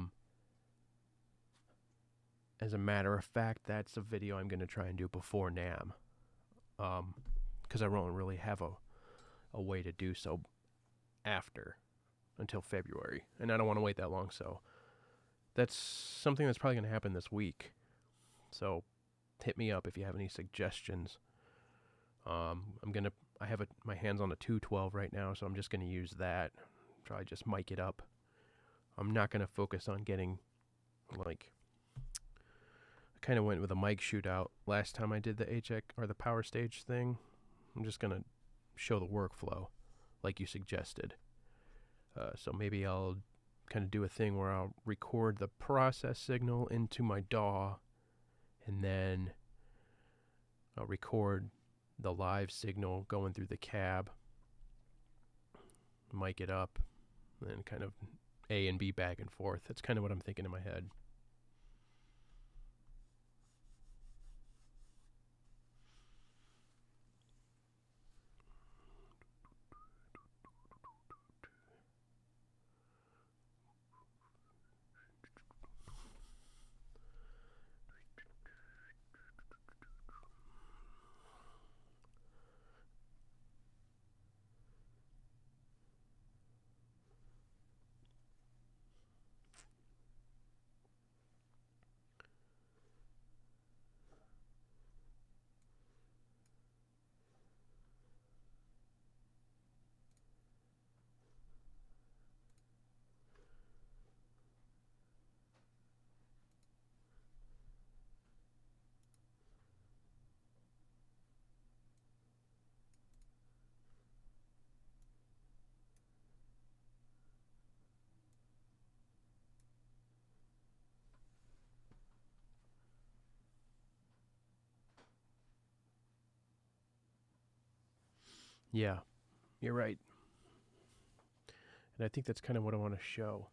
a matter of fact, that's a video I'm going to try and do before NAMM. Because I won't really have a way to do so after, until February. And I don't want to wait that long, so that's something that's probably going to happen this week. So hit me up if you have any suggestions. I have my hands on a 212 right now, so I'm just going to use that. Try just mic it up. I'm not going to focus on getting, like, I kind of went with a mic shootout last time I did the HX or the power stage thing. I'm just going to show the workflow like you suggested. So maybe I'll kind of do a thing where I'll record the process signal into my DAW, and then I'll record the live signal going through the cab, mic it up, and then kind of A and B back and forth. That's kind of what I'm thinking in my head. Yeah, you're right. And I think that's kind of what I want to show.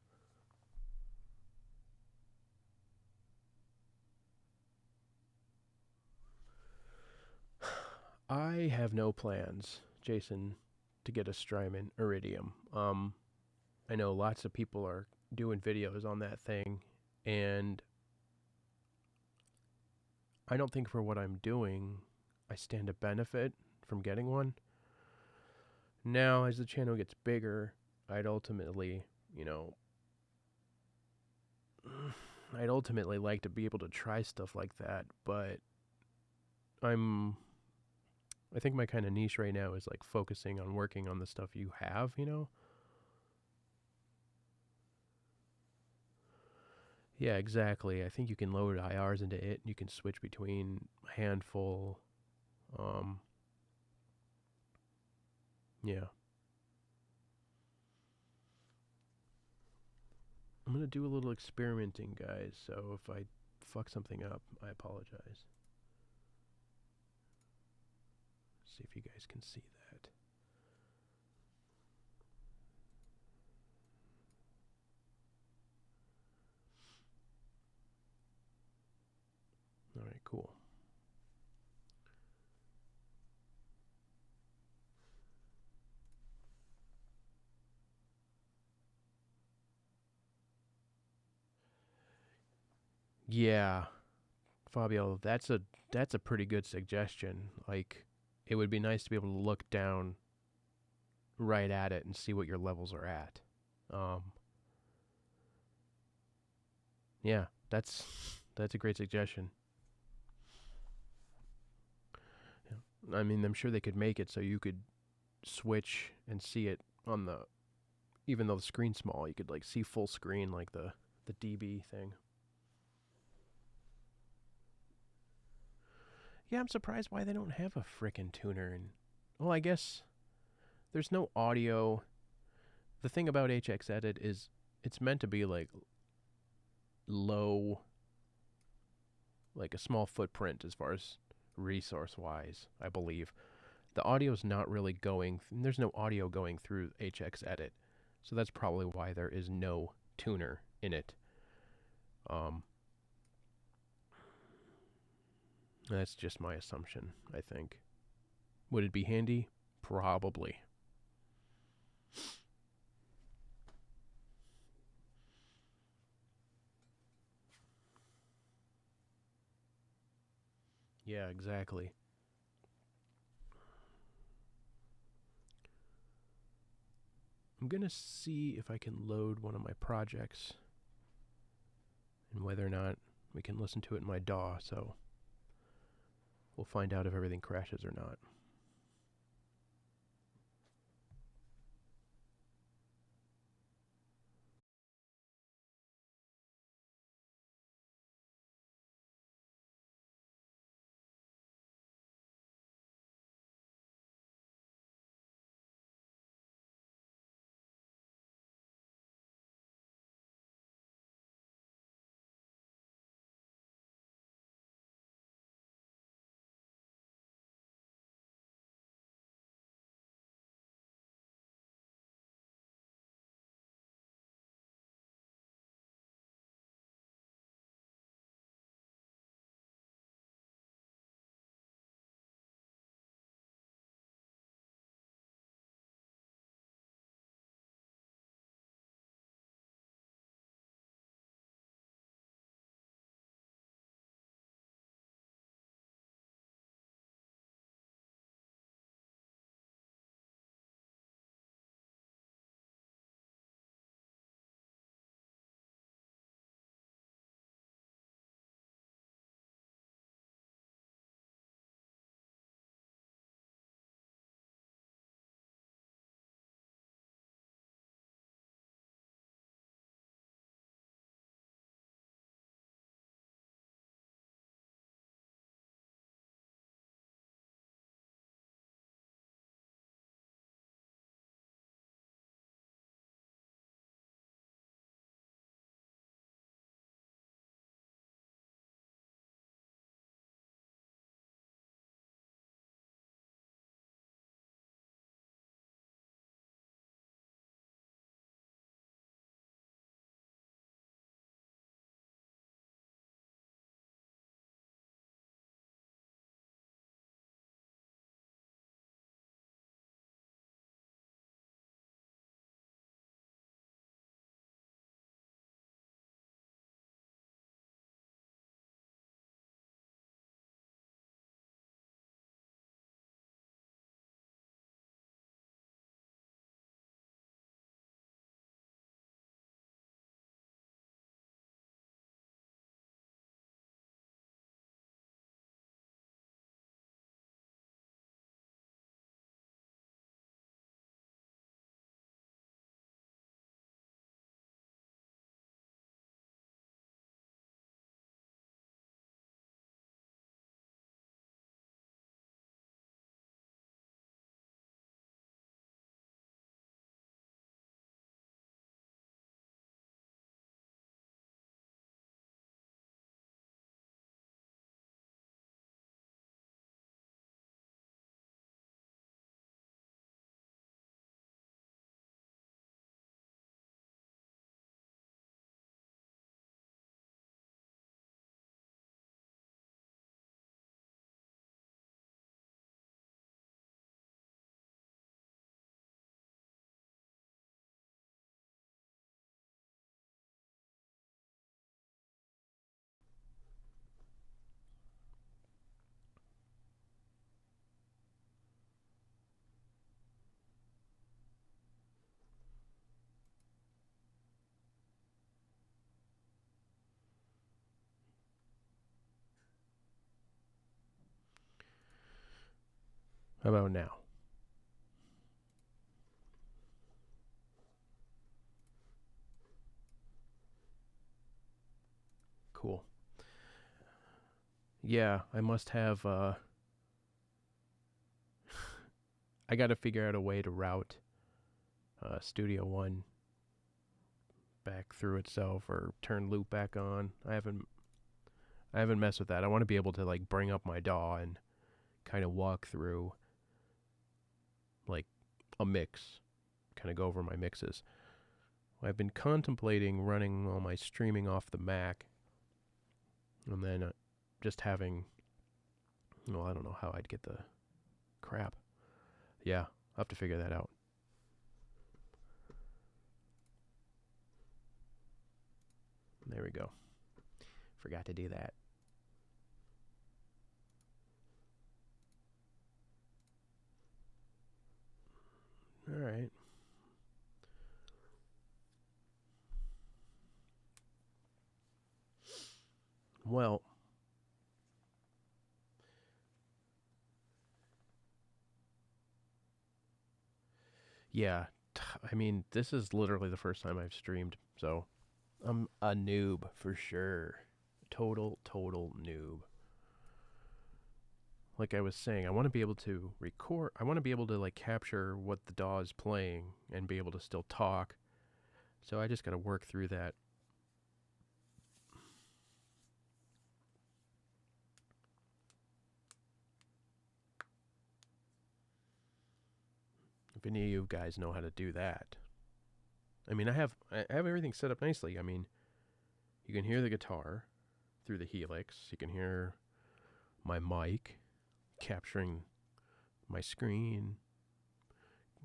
I have no plans, Jason, to get a Strymon Iridium. I know lots of people are doing videos on that thing, and I don't think for what I'm doing, I stand to benefit from getting one. Now, as the channel gets bigger, I'd ultimately like to be able to try stuff like that, but I think my kind of niche right now is like focusing on working on the stuff you have, Yeah, exactly. I think you can load IRs into it. You can switch between a handful. Yeah. I'm going to do a little experimenting, guys, so if I fuck something up, I apologize. See if you guys can see that. All right, cool. Yeah, Fabio, that's a pretty good suggestion. Like, it would be nice to be able to look down right at it and see what your levels are at. Um, yeah, that's a great suggestion. Yeah. I mean, I'm sure they could make it so you could switch and see it on the, even though the screen's small, you could like see full screen like the DB thing. Yeah, I'm surprised why they don't have a frickin' tuner. And well, I guess there's no audio. The thing about HX Edit is it's meant to be like low, like a small footprint as far as resource wise, I believe. The audio's not really going, there's no audio going through HX Edit. So that's probably why there is no tuner in it. Um, that's just my assumption, I think. Would it be handy? Probably. Yeah, exactly. I'm going to see if I can load one of my projects and whether or not we can listen to it in my DAW. So we'll find out if everything crashes or not. How about now? Cool. Yeah, I must have I got to figure out a way to route Studio One back through itself or turn loop back on. I haven't messed with that. I want to be able to like bring up my DAW and kind of walk through like a mix, kind of go over my mixes. I've been contemplating running all my streaming off the Mac and then just having, well, I don't know how I'd get the crap. Yeah, I'll have to figure that out. There we go. Forgot to do that. All right. Well, yeah. I mean, this is literally the first time I've streamed, so I'm a noob for sure. Total noob. Like I was saying, I want to be able to record. I want to be able to like capture what the DAW is playing and be able to still talk. So I just got to work through that. If any of you guys know how to do that. I mean, I have everything set up nicely. I mean, you can hear the guitar through the Helix. You can hear my mic capturing my screen,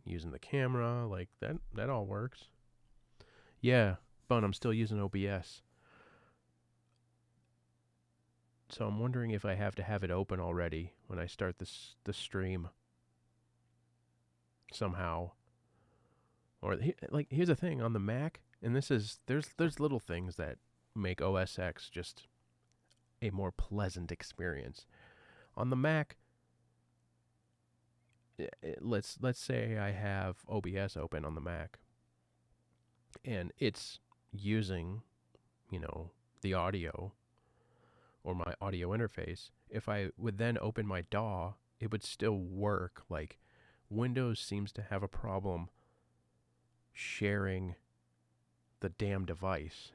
using the camera, like that all works. Yeah, but I'm still using OBS. So I'm wondering if I have to have it open already when I start the stream somehow. Or like here's the thing on the Mac, and this is there's little things that make OS X just a more pleasant experience. On the Mac, let's say I have OBS open on the Mac and it's using, the audio or my audio interface. If I would then open my DAW, it would still work. Like Windows seems to have a problem sharing the damn device,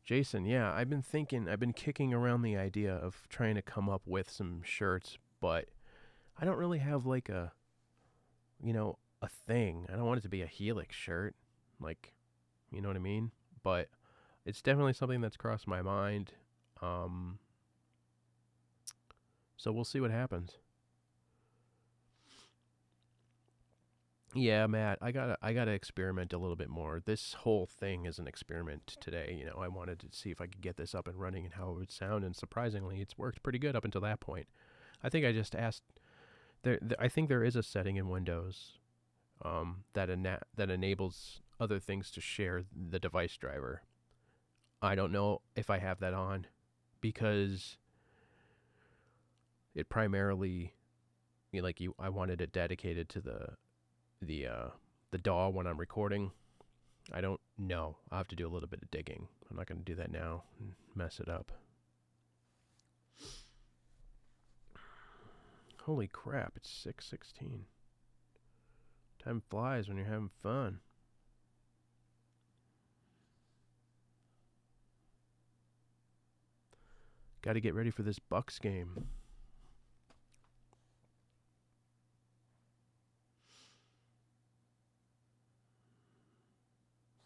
Jason, yeah, I've been kicking around the idea of trying to come up with some shirts, but I don't really have like a thing. I don't want it to be a Helix shirt, like, you know what I mean? But it's definitely something that's crossed my mind. Um, so we'll see what happens. Yeah, Matt, I gotta experiment a little bit more. This whole thing is an experiment today. I wanted to see if I could get this up and running and how it would sound, and surprisingly, it's worked pretty good up until that point. I think I just asked. I think there is a setting in Windows that enables other things to share the device driver. I don't know if I have that on because it primarily, I wanted it dedicated to the DAW when I'm recording. I don't know. I'll have to do a little bit of digging. I'm not going to do that now and mess it up. Holy crap, it's 6:16. Time flies when you're having fun. Got to get ready for this Bucks game.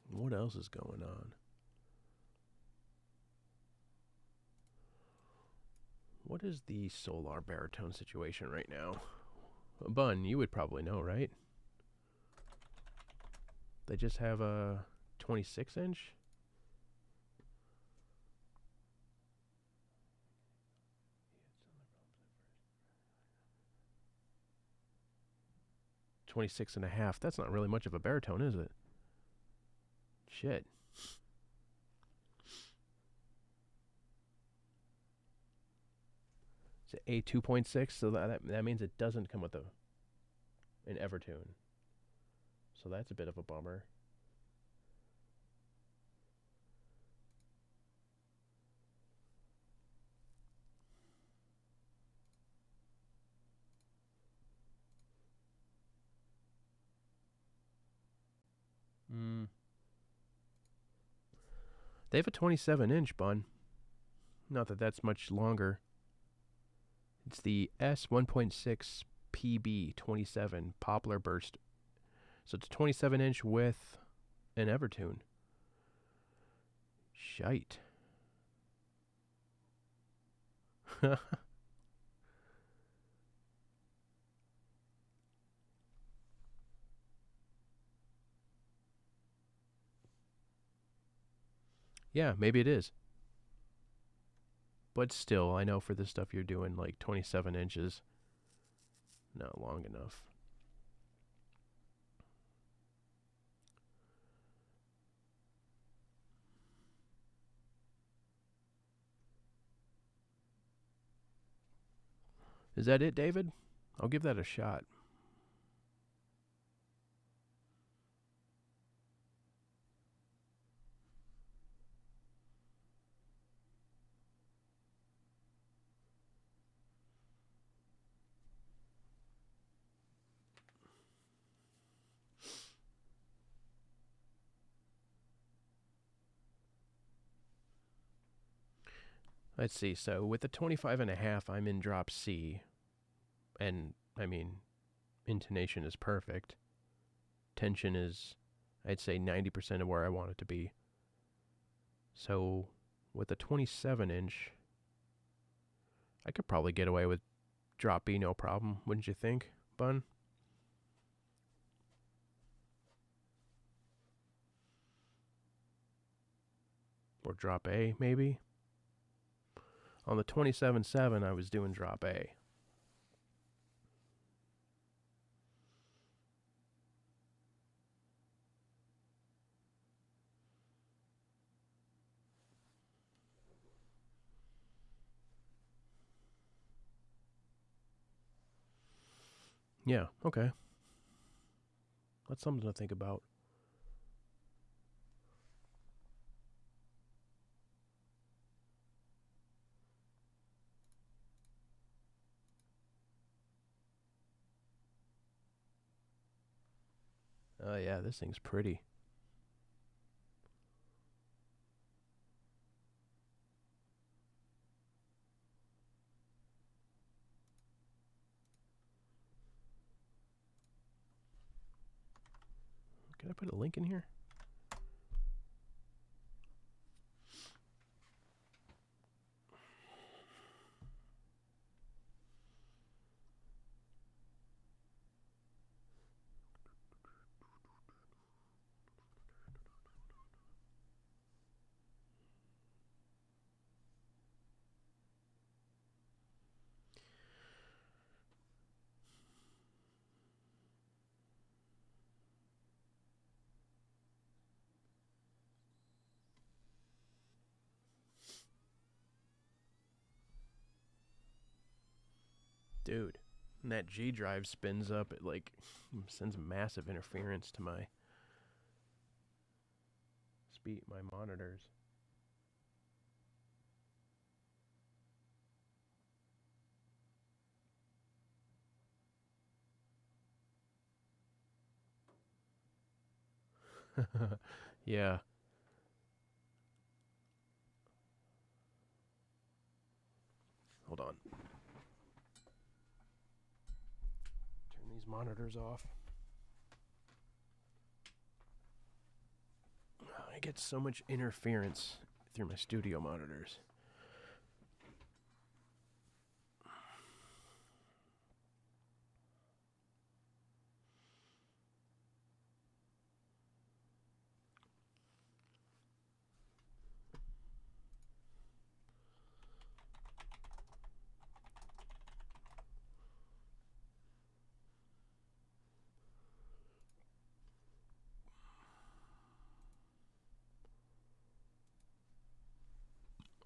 What else is going on? What is the Solar baritone situation right now? Bun, you would probably know, right? They just have a 26-inch? 26.5. That's not really much of a baritone, is it? Shit. It's a 2.6, so that means it doesn't come with an Evertune. So that's a bit of a bummer. They have a 27-inch, bun. Not that that's much longer. It's the S1.6 PB 27 Poplar Burst. So it's a 27-inch with an Evertune. Shite. Yeah, maybe it is. But still, I know for the stuff you're doing, like 27 inches, not long enough. Is that it, David? I'll give that a shot. Let's see. So with the 25.5, I'm in drop C. And, I mean, intonation is perfect. Tension is, I'd say, 90% of where I want it to be. So with the 27-inch, I could probably get away with drop B no problem, wouldn't you think, Bun? Or drop A, maybe? On the 27.7, I was doing drop A. Yeah, okay. That's something to think about. Oh, yeah, this thing's pretty. Can I put a link in here? Dude, and that G drive spins up, it like sends massive interference to my speed, my monitors. Yeah. Hold on. Turn these monitors off. I get so much interference through my studio monitors.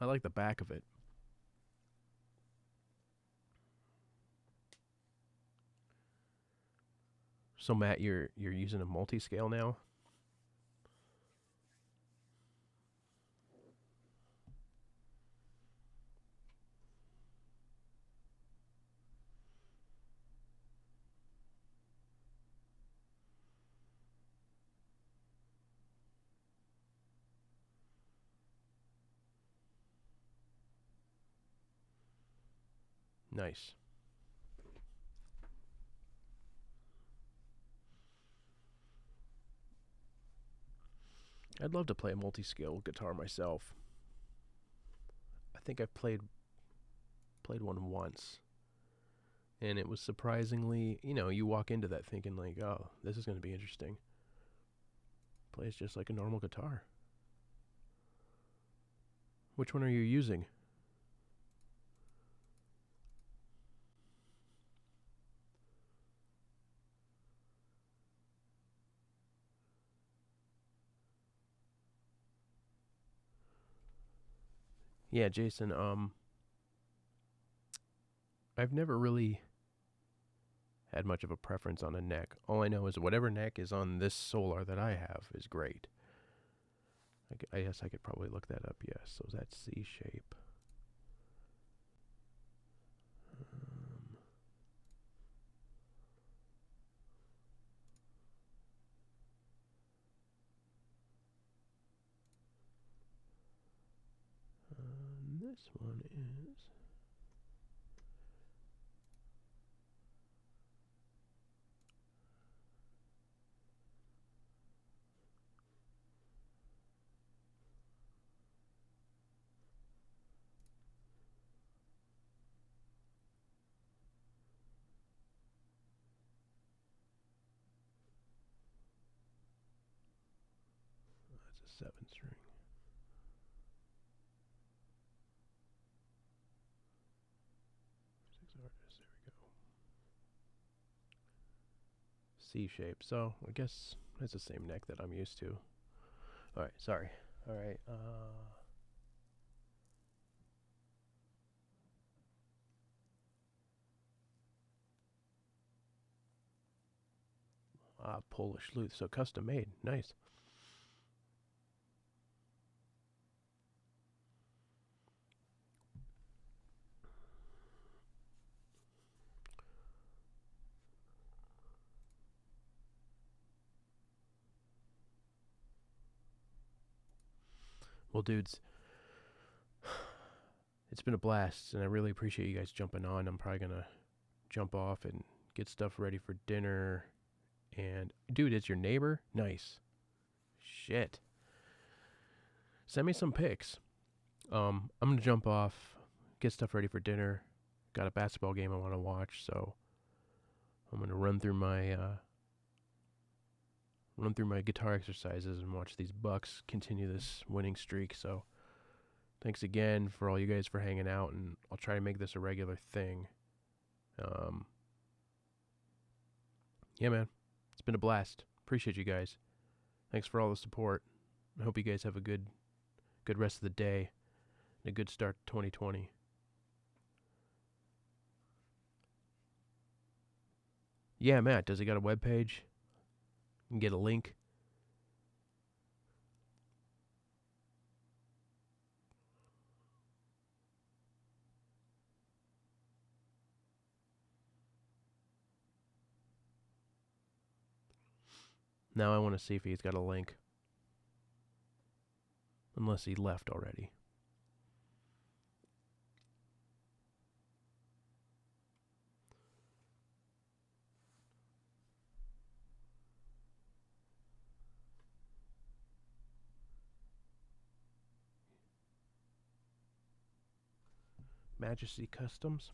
I like the back of it. So Matt, you're using a multi-scale now? Nice. I'd love to play a multi-scale guitar myself. I think I've played one once, and it was surprisingly, you walk into that thinking like, oh, this is going to be interesting. Plays just like a normal guitar. Which one are you using? Yeah, Jason, I've never really had much of a preference on a neck. All I know is whatever neck is on this Solar that I have is great. I guess I could probably look that up, yes. So that's C shape. This one is... That's a 7 string. Artists, there we go. C shape. So I guess it's the same neck that I'm used to. All right, sorry. All right. Polish lute. So custom made. Nice. Well, dudes, it's been a blast, and I really appreciate you guys jumping on. I'm probably going to jump off and get stuff ready for dinner. And, dude, it's your neighbor? Nice. Shit. Send me some pics. I'm going to jump off, get stuff ready for dinner. Got a basketball game I want to watch, so I'm going to run through my guitar exercises and watch these Bucks continue this winning streak. So thanks again for all you guys for hanging out, and I'll try to make this a regular thing. Yeah, man, it's been a blast. Appreciate you guys. Thanks for all the support. I hope you guys have a good rest of the day and a good start to 2020. Yeah, Matt, does he got a webpage? You can get a link. Now I want to see if he's got a link. Unless he left already. Majesty Customs.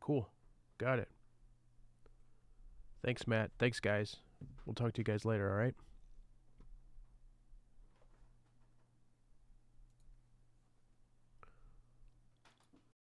Cool. Got it. Thanks, Matt. Thanks, guys. We'll talk to you guys later, all right?